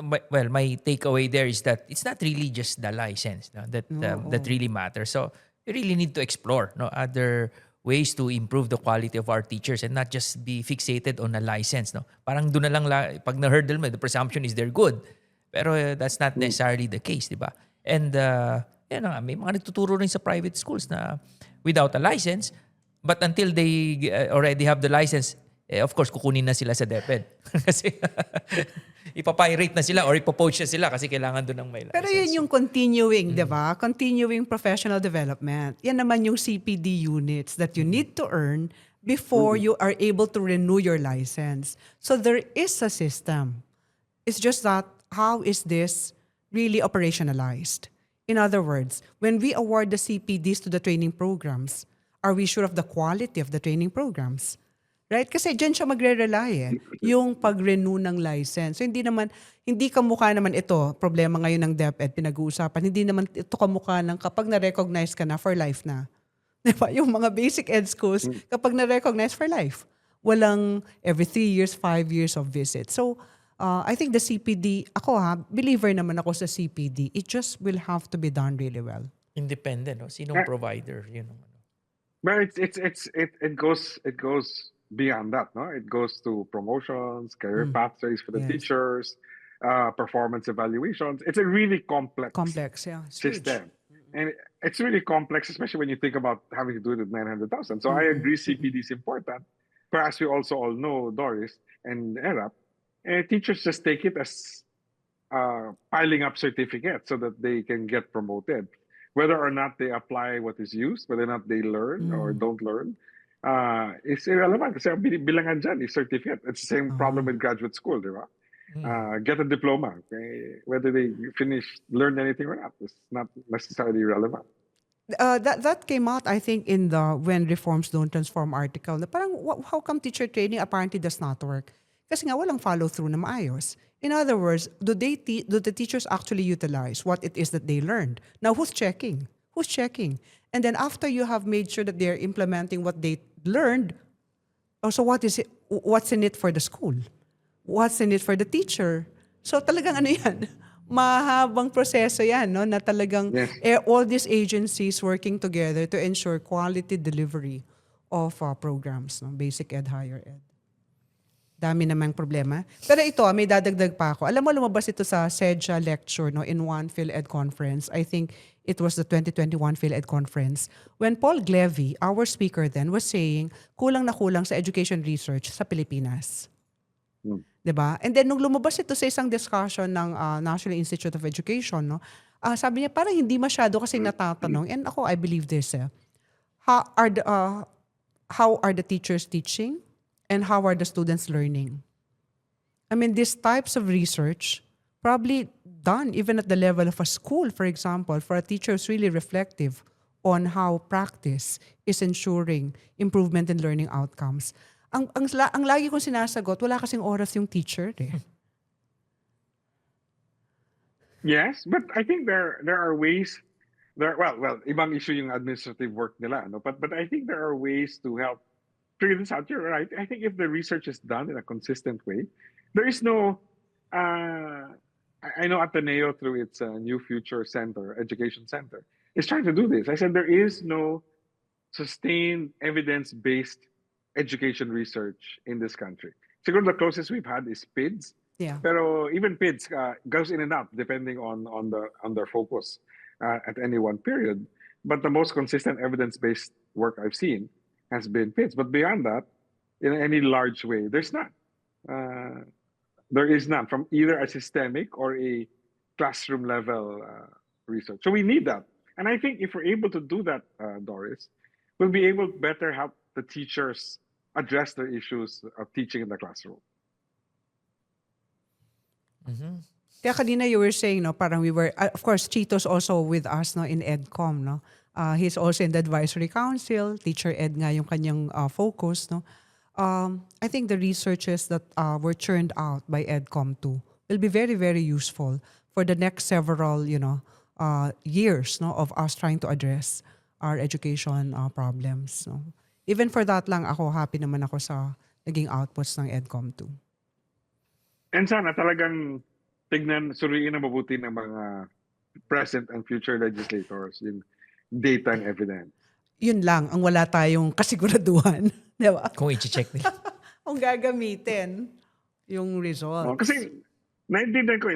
my takeaway there is that it's not really just the license, no, that really matters. So you really need to explore other ways to improve the quality of our teachers and not just be fixated on a license, no. Parang doon na lang pag na-hurdle mo, the presumption is they're good. Pero that's not necessarily the case, di ba? And may mga nagtuturo rin sa private schools na without a license, but until they already have the license, of course, kukunin na sila sa DepEd. Kasi ipapirate na sila or ipopoach na sila kasi kailangan doon ng may license. Pero yun yung continuing, di ba? Continuing professional development. Yan naman yung CPD units that you need to earn before you are able to renew your license. So there is a system. It's just that how is this really operationalized? In other words, when we award the CPDs to the training programs, are we sure of the quality of the training programs? Right? Kasi dyan siya magre-rely yung pag-renew ng license. So hindi kamukha naman ito, problema ngayon ng DepEd, pinag-uusapan, hindi naman ito kamukha ng kapag na-recognize ka na, for life na. Diba? Yung mga basic ed schools, kapag na-recognize for life, walang every 3 years, 5 years of visit. So, I think the CPD, believer naman ako sa CPD. It just will have to be done really well. Independent, no? Sinong provider? Yun ang ano. But it goes beyond that, no? It goes to promotions, career pathways for the Yes. teachers, performance evaluations. It's a really complex Yeah. It's huge. system. And it's really complex, especially when you think about having to do it with 900,000. So I agree CPD is important. But as we also all know, Doris and Erap, teachers just take it as piling up certificates so that they can get promoted. Whether or not they apply what is used, whether or not they learn or don't learn, is irrelevant. Kasi ang bilangan dyan is certificate. It's the same problem with graduate school, di ba? Get a diploma. Okay? Whether they learn anything or not, is not necessarily relevant. That came out, I think, in the When Reforms Don't Transform article. Na parang, how come teacher training apparently does not work? Kasi nga walang follow-through na maayos. In other words, do the teachers actually utilize what it is that they learned? Now, who's checking? Who's checking? And then after you have made sure that they're implementing what they learned, also what's in it for the school? What's in it for the teacher? So talagang ano yan? Mahabang proseso yan, no? Na talagang all these agencies working together to ensure quality delivery of programs, no? Basic ed, higher ed. Dami namang problema. Pero ito, may dadagdag pa ako. Alam mo, lumabas ito sa SEDSA lecture, no, in one PhilEd conference. I think it was the 2021 PhilEd conference. When Paul Glevy, our speaker then, was saying, kulang na kulang sa education research sa Pilipinas. Diba? And then, nung lumabas ito sa isang discussion ng National Institute of Education, no, sabi niya, parang hindi masyado kasi natatanong. And ako, I believe this. How are the teachers teaching? And how are the students learning? I mean, these types of research probably done even at the level of a school, for example, for a teacher who's really reflective on how practice is ensuring improvement in learning outcomes. Ang lagi kong sinasagot, wala kasing oras yung teacher. Yes, but I think there are ways. Well, ibang issue yung administrative work nila, no? But I think there are ways to help figure this out. You're right. I think if the research is done in a consistent way, there is no. I know Ateneo through its New Future Center, Education Center, is trying to do this. I said there is no sustained evidence-based education research in this country. Siguro the closest we've had is PIDS. Yeah. Pero even PIDS goes in and out depending on their focus at any one period. But the most consistent evidence-based work I've seen has been PIDS. But beyond that, in any large way, there's none. There is none from either a systemic or a classroom level research. So we need that. And I think if we're able to do that, Doris, we'll be able to better help the teachers address the issues of teaching in the classroom. Kaya kanina you were saying, no, parang we were, of course, Cheito's also with us, no, in EdCom, no. He's also in the advisory council. Teacher Ed nga yung kanyang focus, no. I think the researches that were churned out by EdCom2 will be very, very useful for the next several, years, no, of us trying to address our education problems. No. Even for that lang ako, happy naman ako sa naging outputs ng EdCom2. And sana talagang suriin na mabuti ng mga present and future legislators yung data and evidence. Yun lang, ang wala tayong kasiguraduhan. Di ba? Kung i-check nila. Kung gagamitin yung results. Kasi naintindihan ko,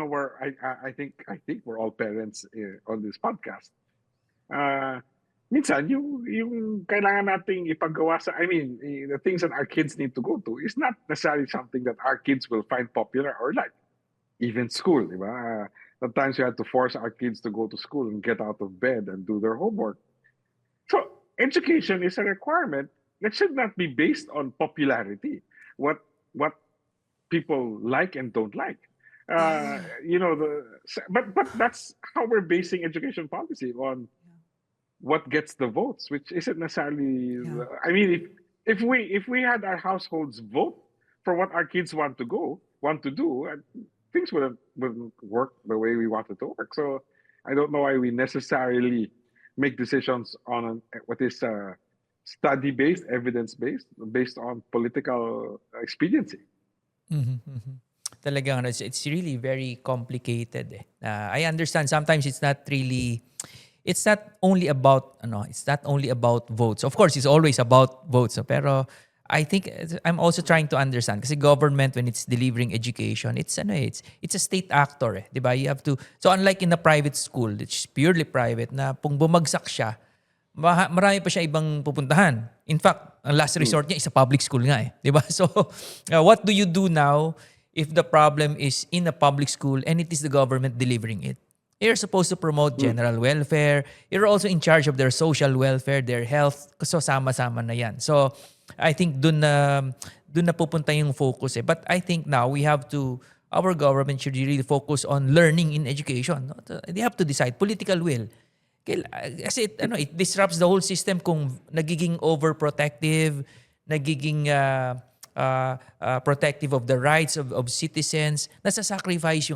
where I think we're all parents on this podcast. Minsan, yung kailangan nating ipagawa the things that our kids need to go to is not necessarily something that our kids will find popular or like. Even school, di ba? Sometimes you have to force our kids to go to school and get out of bed and do their homework. So education is a requirement that should not be based on popularity. What people like and don't like. You know, but that's how we're basing education policy on what gets the votes, which isn't necessarily. Yeah. I mean, if we had our households vote for what our kids want to do, things wouldn't work the way we want it to work. So I don't know why we necessarily make decisions on what is study based, evidence based on political expediency. Talagang it's really very complicated. I understand sometimes it's not only about votes. Of course, it's always about votes. Pero I think I'm also trying to understand kasi government when it's delivering education, it's a state actor, 'di ba? You have to, so unlike in a private school, it's purely private na kung bumagsak siya, marami pa siya ibang pupuntahan. In fact, ang last resort niya is a public school nga 'di ba? So what do you do now if the problem is in a public school and it is the government delivering it? You're supposed to promote general welfare. You're also in charge of their social welfare, their health. So sama-sama na yan. So I think dun na pupunta yung focus. But I think now our government should really focus on learning in education. No? They have to decide political will. Kasi it disrupts the whole system kung nagiging overprotective, nagiging protective of the rights of citizens. Nasa-sacrifice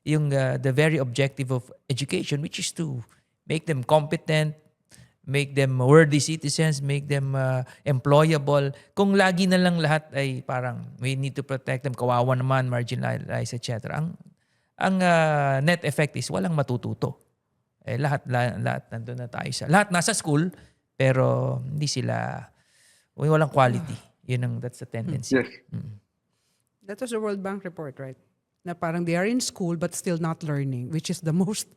yung the very objective of education, which is to make them competent, make them worthy citizens, make them employable. Kung lagi na lang lahat ay parang we need to protect them, kawawa naman, marginalized, etc. Ang net effect is walang matututo. Lahat nandun na tayo lahat nasa school, pero hindi sila, walang quality. That's the tendency. Yes. That was the World Bank report, right? Na parang they are in school but still not learning, which is the most,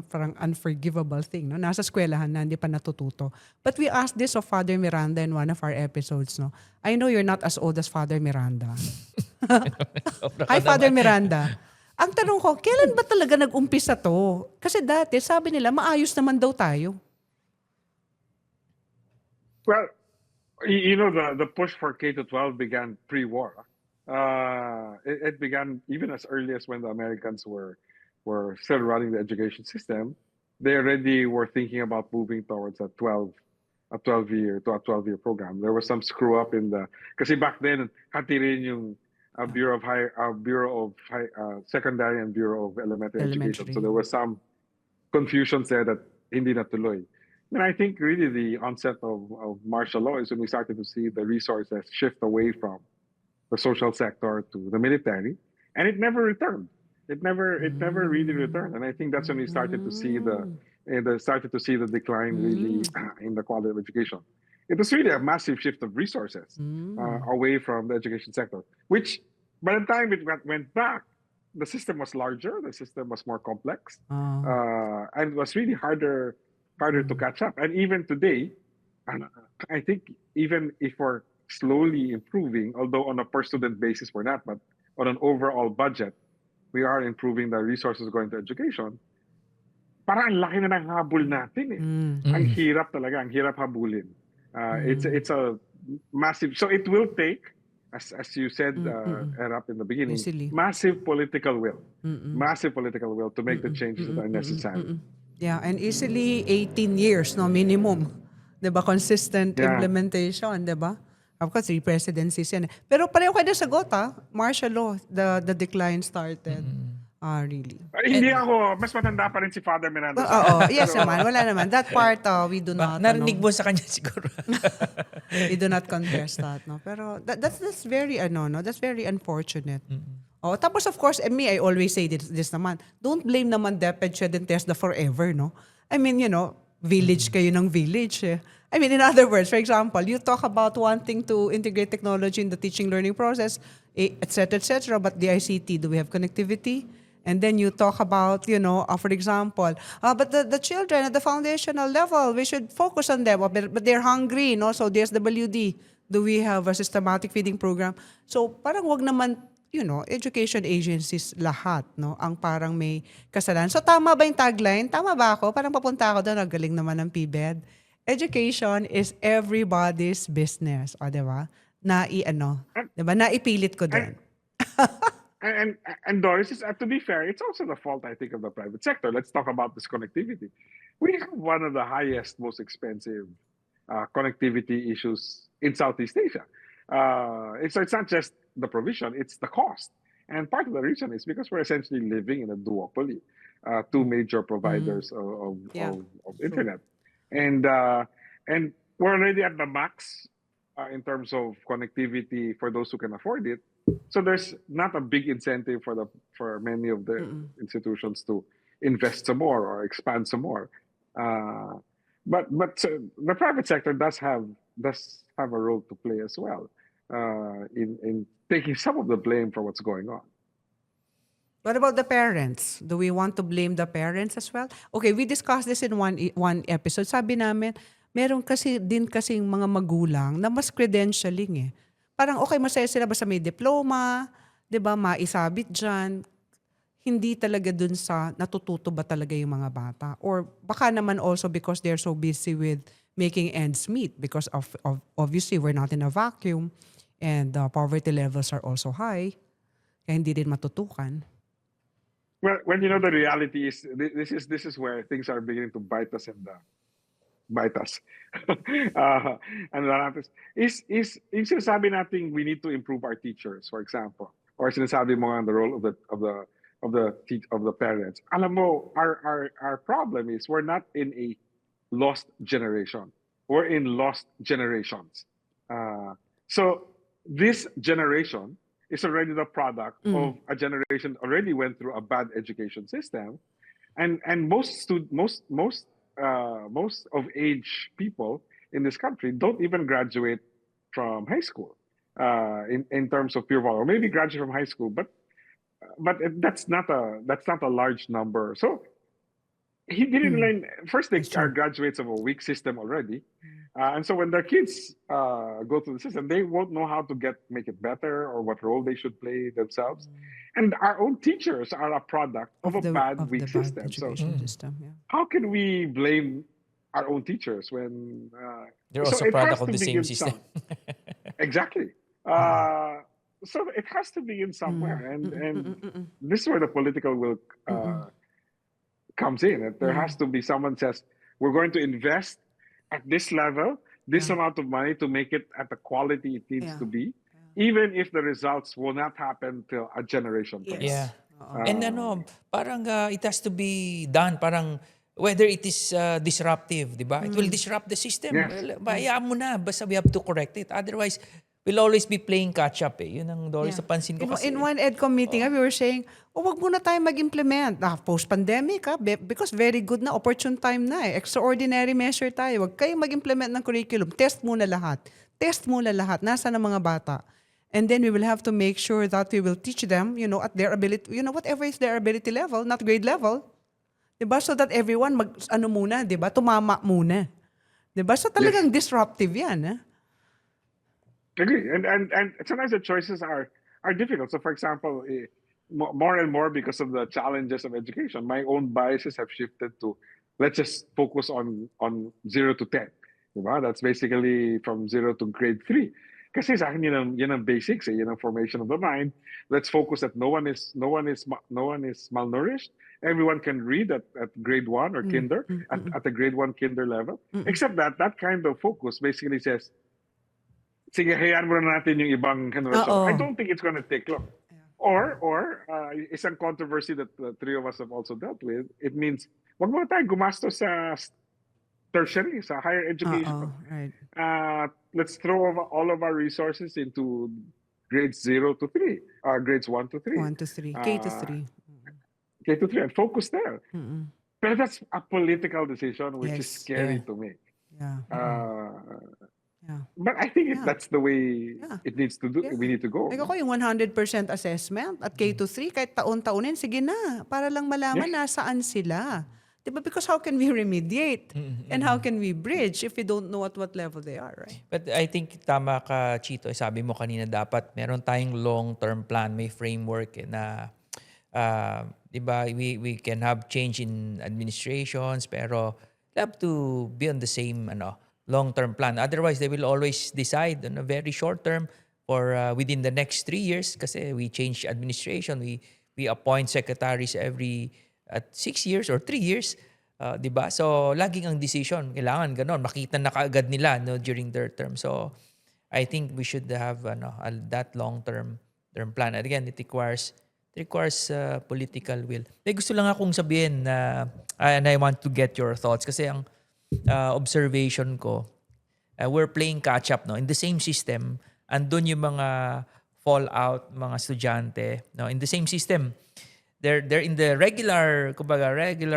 parang unforgivable thing. No? Nasa eskwelahan na, hindi pa natututo. But we asked this of Father Miranda in one of our episodes. No? I know you're not as old as Father Miranda. Hi, Father Miranda. Ang tanong ko, kailan ba talaga nag-umpisa to? Kasi dati, sabi nila, maayos naman daw tayo. Well, the push for K-12 began pre-war. It began even as early as when the Americans were still running the education system. They already were thinking about moving towards a 12-year program. There was some screw up kasi back then hati rin yung Bureau of Secondary and Bureau of Elementary Education. So there was some confusion there that hindi natuloy. And I think really the onset of martial law is when we started to see the resources shift away from the social sector to the military, and it never returned. It never really returned, and I think that's when we started to see the decline really in the quality of education. It was really a massive shift of resources away from the education sector, which by the time it went back, the system was larger, the system was more complex, and it was really harder to catch up. And even today, I think even if we're slowly improving, although on a per student basis we're not, but on an overall budget, we are improving the resources going to education. Parang ang laki na ng habol natin eh. Ang hirap talaga, ang hirap habulin. It's a massive, so it will take, as you said, Erap, in the beginning, massive political will. Massive political will to make the changes that are necessary. Yeah, and easily 18 years, no, minimum. Diba? Consistent implementation, diba? Of course, 3 presidencies yan. Pero pareho kayo na sagot, martial law, the decline started. Really. Hindi ako, mas matanda pa rin si Father Miranda. Yes naman, wala naman. That part, we do not. Narinig mo sa kanya siguro. We do not contest that, no. Pero that's very that's very unfortunate. Tapos of course, I always say this naman. Don't blame naman DepEd, SHED, and TESDA forever, no. I mean, village kayo ng village. I mean, in other words, for example, you talk about wanting to integrate technology in the teaching learning process, etc., etc., but the ICT, do we have connectivity? And then you talk about, for example, but the children at the foundational level, we should focus on them, but they're hungry, no? So DSWD, do we have a systematic feeding program? So parang wag naman, education agencies lahat, no? Ang parang may kasalanan. So tama ba yung tagline? Tama ba ako? Parang papunta ako doon, galing naman ng PBED. Education is everybody's business. O, di ba? And, Di ba? Naipilit ko and, din. and Doris, to be fair, it's also the fault, I think, of the private sector. Let's talk about this connectivity. We have one of the highest, most expensive connectivity issues in Southeast Asia. It's not just the provision, it's the cost. And part of the reason is because we're essentially living in a duopoly, two major providers Yeah. of internet. And we're already at the max in terms of connectivity for those who can afford it. So there's not a big incentive for many of the institutions to invest some more or expand some more. But the private sector does have a role to play as well in taking some of the blame for what's going on. What about the parents? Do we want to blame the parents as well? Okay, we discussed this in one episode. Sabi namin, meron kasing mga magulang na mas credentialing eh. Parang okay, masaya sila basta may diploma, 'di ba, maisabit diyan. Hindi talaga dun sa natututo ba talaga yung mga bata. Or baka naman also because they're so busy with making ends meet because of obviously we're not in a vacuum and poverty levels are also high. Kaya hindi din matutukan. Well, when you know the reality is this is where things are beginning to bite us bite us. And what happens is yung sinasabi natin we need to improve our teachers, for example, or sinasabi mo nga the role of the parents. Alam mo, our problem is we're not in a lost generation. We're in lost generations. So this generation is already the product of a generation already went through a bad education system, and most of age people in this country don't even graduate from high school in terms of pure volume. Or maybe graduate from high school, but that's not a large number. So he didn't learn. First, they are graduates of a weak system already, and so when their kids go through the system, they won't know how to make it better or what role they should play themselves. And our own teachers are a product of a weak system. So System, yeah. how can we blame our own teachers when They're also product of the same system. Exactly. So it has to begin somewhere, and this is where the political will comes in. There has to be someone says we're going to invest at this level, this amount of money to make it at the quality it needs to be, even if the results will not happen till a generation from now. Yeah. And parang it has to be done. Parang whether it is disruptive, di ba? It will disrupt the system. Yes. Bayaan mo na. Basta we have to correct it. Otherwise, we'll always be playing catch-up eh. Yun ang Doris, napansin ko kasi. In one EdCom meeting, we were saying, wag muna tayo mag-implement. Post-pandemic, because very good na, opportune time na eh. Extraordinary measure tayo. Wag kayong mag-implement ng curriculum. Test muna lahat. Nasa ng mga bata. And then we will have to make sure that we will teach them, at their ability, whatever is their ability level, not grade level. Diba? So that everyone diba? Tumama muna. Diba? So talagang disruptive yan, eh? Agree. And sometimes the choices are difficult. So, for example, more and more because of the challenges of education, my own biases have shifted to let's just focus on 0 to 10. Diba? That's basically from 0 to grade 3. Kasi sa akin yun ang basics, yun ang formation of the mind. Let's focus that no one is malnourished. Everyone can read at grade 1 or kinder, at the grade 1 kinder level. Except that kind of focus basically says, sige, hayaan mo na natin yung ibang generation. I don't think it's going to take long. Or isang controversy that the three of us have also dealt with, it means, wag mo tayo gumastos sa tertiary, sa higher education. Right. Let's throw all of our resources into grades 0 to 3, grades 1 to 3. 1 to 3, K to 3. K to 3, and focus there. But that's a political decision which is scary to make. Yeah. But I think that's the way it needs to do. We need to go. Like ako yung 100% assessment at K to 3, kahit taon-taonin, sige na, para lang malaman nasaan sila. Diba? Because how can we remediate? And how can we bridge if we don't know at what level they are, right? But I think tama ka, Chito. Sabi mo kanina dapat meron tayong long-term plan, may framework na diba, we can have change in administrations, pero have to be on the same long-term plan. Otherwise, they will always decide on a very short term for within the next 3 years kasi we change administration. We appoint secretaries every at 6 years or 3 years. 'Di ba? So, laging ang decision, kailangan ganon. Makita na kaagad nila during their term. So, I think we should have that long-term plan. And again, it requires political will. Gusto lang akong sabihin na and I want to get your thoughts kasi ang observation ko, we're playing catch up in the same system. Andun yung mga fallout, mga estudyante, in the same system. They're in the regular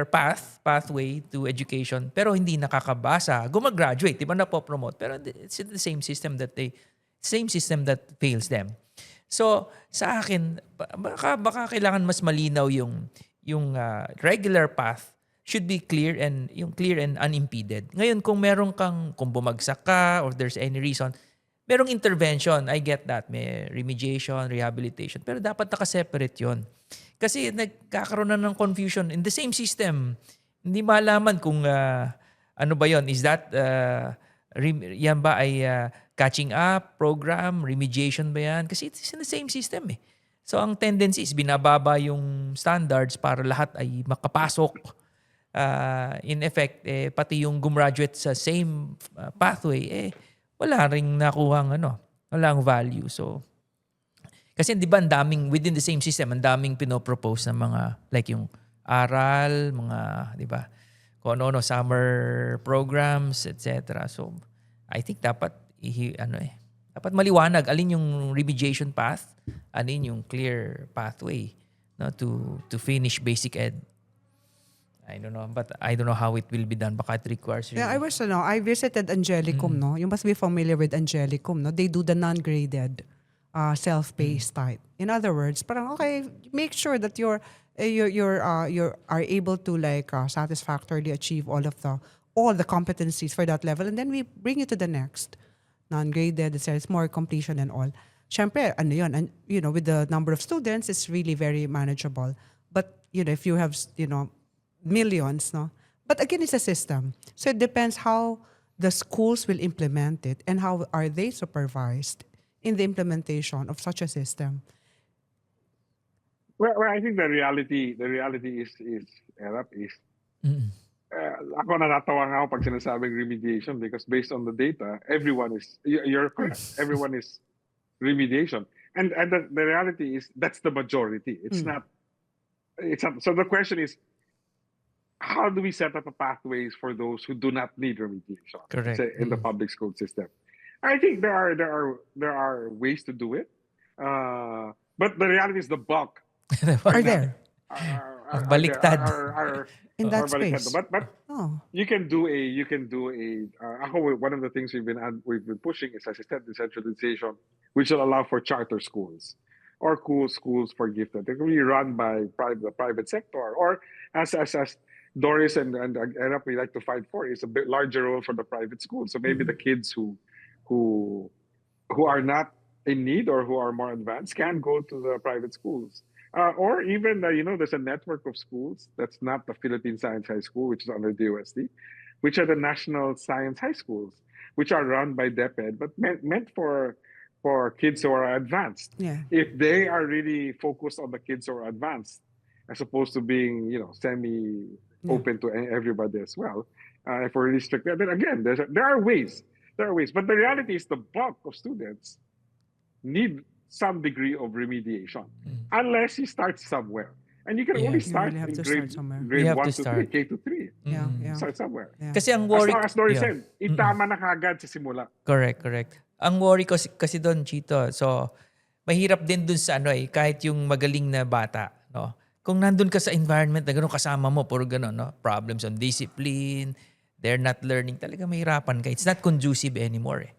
pathway to education pero hindi nakakabasa. Gumagraduate, di ba na po-promote? Pero it's the same system that fails them. So, sa akin, baka kailangan mas malinaw yung regular path should be clear and unimpeded. Ngayon, kung bumagsak ka or there's any reason, merong intervention, I get that. May remediation, rehabilitation. Pero dapat nakaseparate yun. Kasi nagkakaroon na ng confusion in the same system. Hindi malaman kung ano ba yon. Is that, yan ba ay catching up program, remediation ba yan? Kasi it's in the same system eh. So ang tendency is binababa yung standards para lahat ay makapasok. In effect, pati yung gumraduate sa same pathway, wala ring nakuhang walang value. So, kasi di ba within the same system, ang daming pinopropose na mga, like yung aral, mga, di ba, kung ano, summer programs, etc. So, I think dapat, dapat maliwanag, alin yung remediation path, alin yung clear pathway to finish basic ed. I don't know, but I don't know how it will be done. Baka it requires really... Yeah, I visited Angelicum, no? You must be familiar with Angelicum, no? They do the non-graded self-paced type. In other words, parang okay, make sure that you are able to satisfactorily achieve all the competencies for that level, and then we bring you to the next non-graded. It's more completion and all. Syempre, and with the number of students, it's really very manageable. But if you have millions, no. But again, it's a system, so it depends how the schools will implement it and how are they supervised in the implementation of such a system. Well, I think the reality is ako natatawa nga ako pag sinasabing remediation because based on the data, you're correct. Everyone is remediation. And the reality is that's the majority. It's not. So the question is, how do we set up a pathways for those who do not need remediation? Correct. Say, in the public school system? I think there are ways to do it, but the reality is the bulk Are there baliktad in that space? But you can do a. One of the things we've been pushing is, as I said, decentralization, which will allow for charter schools or schools for gifted. They can be run by the private sector, or as Doris and we like to fight for, is a bit larger role for the private schools. So maybe the kids who are not in need or who are more advanced can go to the private schools. Or even, there's a network of schools that's not the Philippine Science High School, which is under DOST, which are the National Science High Schools, which are run by DepEd, but meant for kids who are advanced. Yeah. If they are really focused on the kids who are advanced, as opposed to being, semi-open to everybody as well, if we're really strict, then again, there are ways. But the reality is the bulk of students need some degree of remediation, unless you start somewhere. And you can only start really have in to grade, start somewhere. grade You have 1 to to start. 3, K to 3. Yeah. Start somewhere. Yeah. Kasi ang worry... As Doris said, itama na kagad sa simula. Correct. Ang worry ko kasi doon, Chito, so mahirap din doon sa kahit yung magaling na bata, no? Kung nandun ka sa environment na gano'n kasama mo, puro gano'n, no? Problems on discipline, they're not learning, talaga mahirapan ka. It's not conducive anymore eh.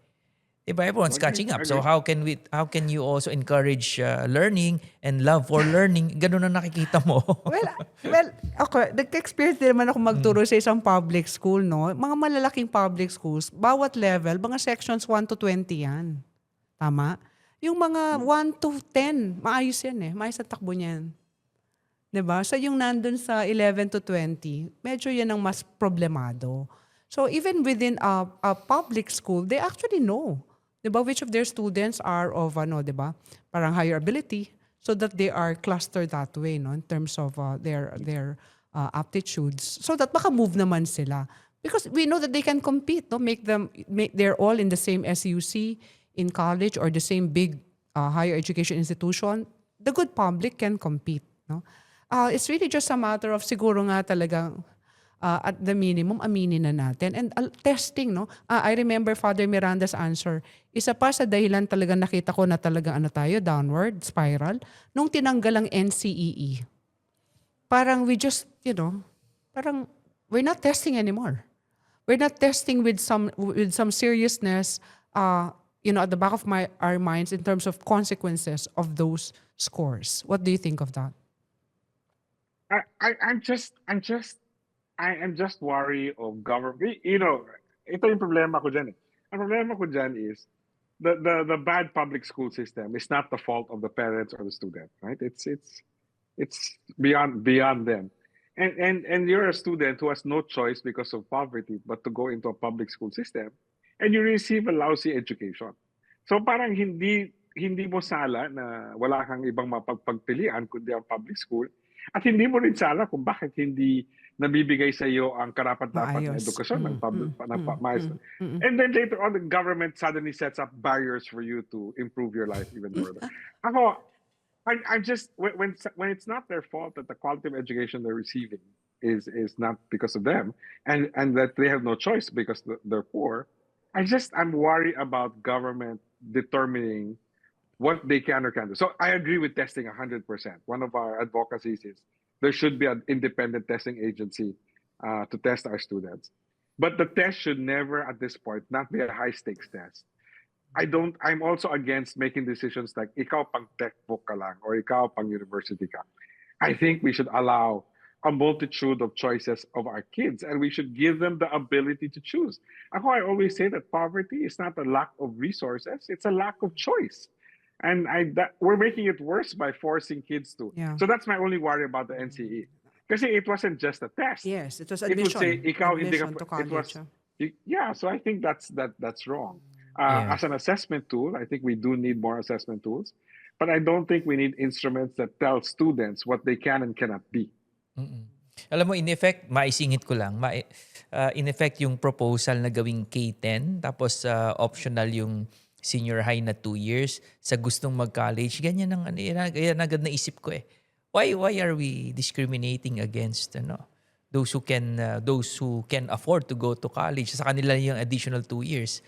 Diba? Everyone's catching up. So how can you also encourage learning and love for learning? Ganun na nakikita mo. Well, ako, nag-experience din naman ako magturo sa isang public school, no? Mga malalaking public schools, bawat level, mga sections 1 to 20 yan. Tama? Yung mga 1 to 10, maayos yan eh. Maayos ang takbo niyan. 'Di ba? So yung nandun sa 11 to 20, medyo yan ang mas problemado. So even within a public school, they actually know, 'di ba, which of their students are of 'di ba, parang higher ability, so that they are clustered that way, no, in terms of their aptitudes, so that maka-move naman sila. Because we know that they can compete, no, they're all in the same SUC in college or the same big higher education institution. The good public can compete, no. It's really just a matter of siguro nga talagang at the minimum aminin na natin and testing, no. I remember Father Miranda's answer. Isa pa sa dahilan talaga nakita ko na talagang tayo downward spiral nung tinanggal ang NCEE. Parang we just, parang we're not testing anymore. We're not testing with some seriousness, at the back of our minds in terms of consequences of those scores. What do you think of that? I'm just worried of government. Ito yung problema ko dyan. Ang problema ko dyan is the bad public school system is not the fault of the parents or the student, right? It's beyond them. And you're a student who has no choice because of poverty but to go into a public school system, and you receive a lousy education. So parang hindi mo sala na wala kang ibang mapagpagpilian kundi ang public school, at hindi mo rin sala kung bakit hindi nabibigay sa iyo ang karapat-dapat na edukasyon ng maayos. And then later on, the government suddenly sets up barriers for you to improve your life even further. I'm just, when it's not their fault that the quality of education they're receiving is not because of them, and that they have no choice because they're poor, I'm worried about government determining what they can or can't do. So I agree with testing 100%. One of our advocacies is there should be an independent testing agency to test our students. But the test should never, at this point, not be a high-stakes test. I'm also against making decisions like ikaw pang textbook ka lang or ikaw pang university ka. I think we should allow a multitude of choices of our kids, and we should give them the ability to choose. I always say that poverty is not a lack of resources, it's a lack of choice. And we're making it worse by forcing kids to. Yeah. So that's my only worry about the NCE. Because it wasn't just a test. Yes, it was It would admission. say, ikaw hindi ka, Admission to it was, college. yeah, so I think that's wrong. As an assessment tool, I think we do need more assessment tools. But I don't think we need instruments that tell students what they can and cannot be. Alam mo, in effect, maisingit ko lang, in effect yung proposal na gawing K-10, tapos optional yung senior high na 2 years, sa gustong mag-college, ganyan ang yan agad naisip ko eh. Why are we discriminating against those who can afford to go to college? Sa kanila yung additional 2 years.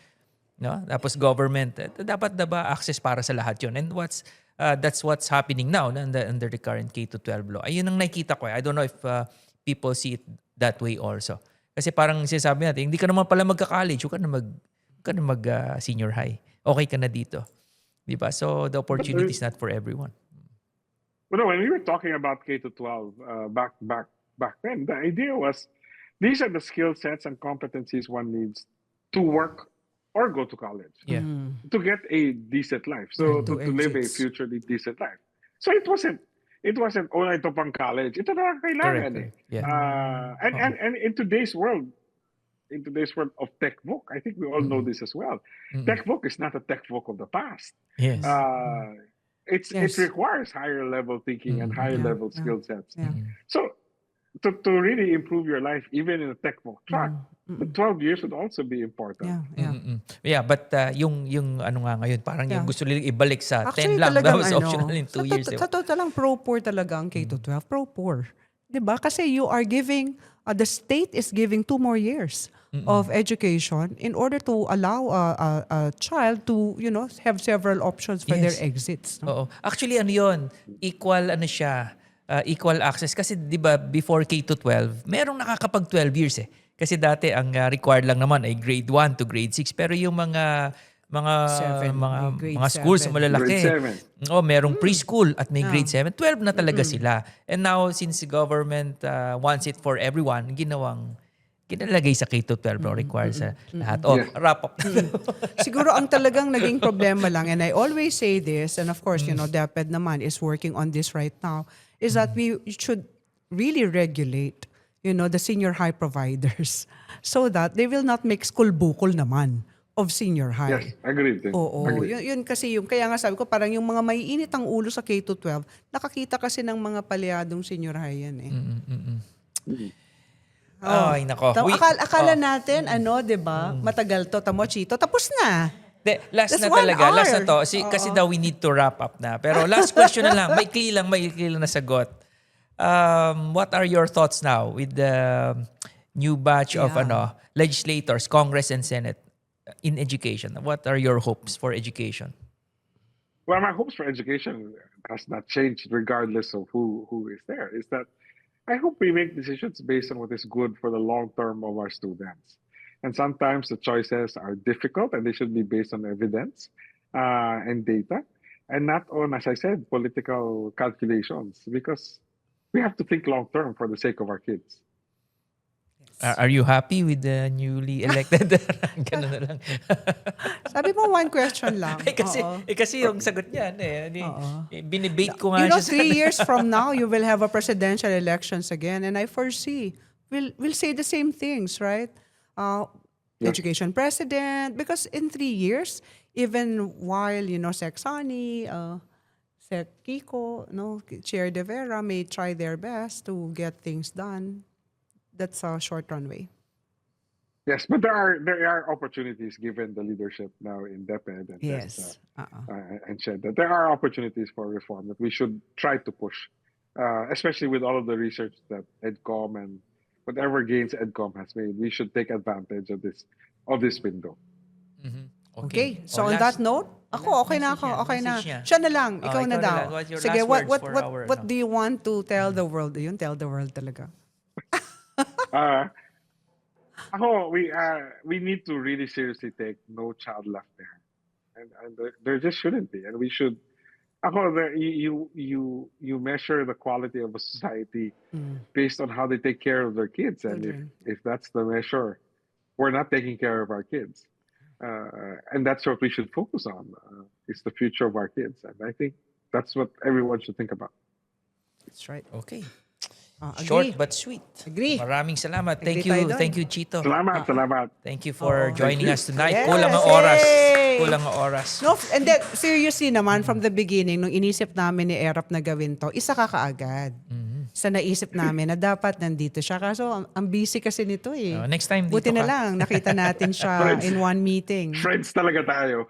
No? Tapos government, dapat ba access para sa lahat yun? And that's what's happening now under the current K-12 law. Ayun ang nakikita ko. I don't know if people see it that way also. Kasi parang sinasabi natin, hindi ka naman pala magka-college, huwag ka na mag-senior high. Okay ka na dito. Diba? So the opportunity is not for everyone. Well, when we were talking about K-12 back then, the idea was these are the skill sets and competencies one needs to work or go to college. Yeah. To get a decent life. So to live a futurely decent life. So it wasn't ito pang college. Ito na kailangan. Correct. Yeah. And in today's world of textbook, I think we all know this as well. Textbook is not a textbook of the past. Yes. It requires higher level thinking and higher level skill sets. Yeah. So to really improve your life, even in a textbook track, the 12 years would also be important. Yeah. But yung ano nga ngayon, parang yung gusto nilang ibalik sa Actually, 10 lang. talagang That was optional in 2 years. Sa totoo lang, pro-poor talaga ang K-12. Pro-poor. Diba? Kasi you are giving, the state is giving 2 more years of education in order to allow a child to, have several options for their exits. No? Oo. Actually, ano yun? Equal access. Kasi di ba before K-12, merong nakakapag 12 years eh. Kasi dati ang required lang naman ay grade 1 to grade 6. Pero yung mga schools na malalaki. Merong preschool at may grade 7. 12 na talaga sila. And now, since the government wants it for everyone, kinalagay sa K-12 required sa lahat. Wrap up. Siguro ang talagang naging problema lang, and I always say this, and of course, DepEd naman is working on this right now, is that we should really regulate, the senior high providers so that they will not make school bukol naman of senior high. Yes, agreed. Oo. Agreed. Yun kasi kaya nga sabi ko, parang yung mga maiinit ang ulo sa K-12, nakakita kasi ng mga palyadong senior high yan eh. Ay, nako. Akala natin, di ba? Matagal to, tamo, Cheito. Tapos na. Last That's na 1 talaga. hour. Last na to. Kasi daw we need to wrap up na. Pero last question na lang. Maikli lang na sagot. What are your thoughts now with the new batch of legislators, Congress and Senate in education? What are your hopes for education? Well, my hopes for education has not changed regardless of who is there. Is that I hope we make decisions based on what is good for the long term of our students. And sometimes the choices are difficult and they should be based on evidence and data and not on, as I said, political calculations, because we have to think long term for the sake of our kids. Are you happy with the newly elected? Ganun na lang. Sabi mo, one question lang. kasi yung sagot niya, binibate ko nga siya. 3 years from now, you will have a presidential elections again. And I foresee, we'll say the same things, right? Education president. Because in 3 years, even while, Sec Sani, Sec Kiko, Chair De Vera may try their best to get things done. That's a short runway. Yes, but there are opportunities given the leadership now in DepEd and and Shed, that there are opportunities for reform that we should try to push, especially with all of the research that EDCOM and whatever gains EDCOM has made. We should take advantage of this window. Mm-hmm. Okay. So on that note, okay na. Siya na lang, ikaw na daw. Sige, what do you want to tell the world? Yun, tell the world talaga. We need to really seriously take No Child Left Behind, and there just shouldn't be, and we should. You measure the quality of a society based on how they take care of their kids, and if that's the measure, we're not taking care of our kids, and that's what we should focus on. Is the future of our kids, and I think that's what everyone should think about. That's right. Okay. Agree. Short but sweet. Agree. Maraming salamat. Thank you, Cheito. Salamat. Thank you for joining us tonight. Yes. Kulang ang oras. No, and then, seriously naman, from the beginning, nung inisip namin ni Erap na gawin to, isa ka kaagad. Sa naisip namin na dapat nandito siya. Kaso, ang busy kasi nito eh. Next time dito Buti na lang, nakita natin siya in one meeting. Friends talaga tayo.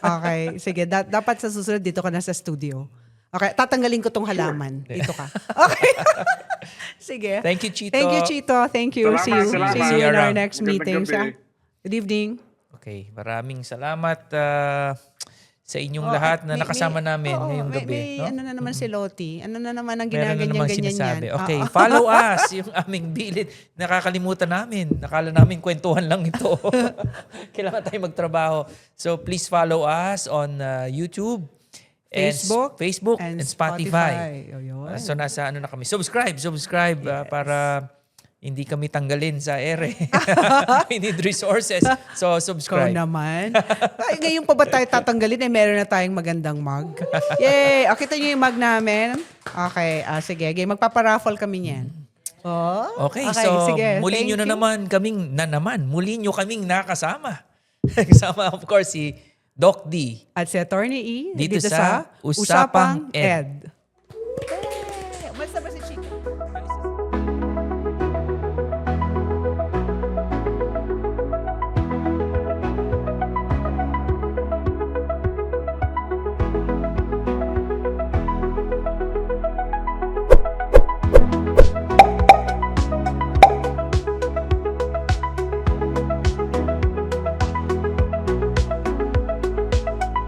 Okay, sige. Dapat sa susunod, dito ka na sa studio. Okay, tatanggalin ko tong halaman. Dito ka. Okay. Sige. Thank you, Cheito. Thank you. Salamat. See you in our next Magandang meetings. gabi. Good evening. Okay, maraming salamat sa inyong lahat na nakasama namin ngayong gabi. Ano na naman si Lottie? Ano na naman ang Meron na namang ginaganyan-ganyan sinasabi. yan? Okay, follow us. Yung aming bilid. Nakakalimutan namin. Nakala namin kwentuhan lang ito. Kailangan tayo magtrabaho. So please follow us on YouTube, Facebook and Spotify. So nasa na kami. Subscribe para hindi kami tanggalin sa ere. We need resources. So subscribe. Ikaw naman. Ay, ngayon pa ba tayo tatanggalin? Meron na tayong magandang mug. Yay! Kita niyo yung mug namin? Okay. Sige. Magpaparaffle kami niyan. Okay, so sige. muli nyo muli nyo kaming nakasama. Kasama of course si Doc D. At si Attorney E. Dito sa Usapang Ed.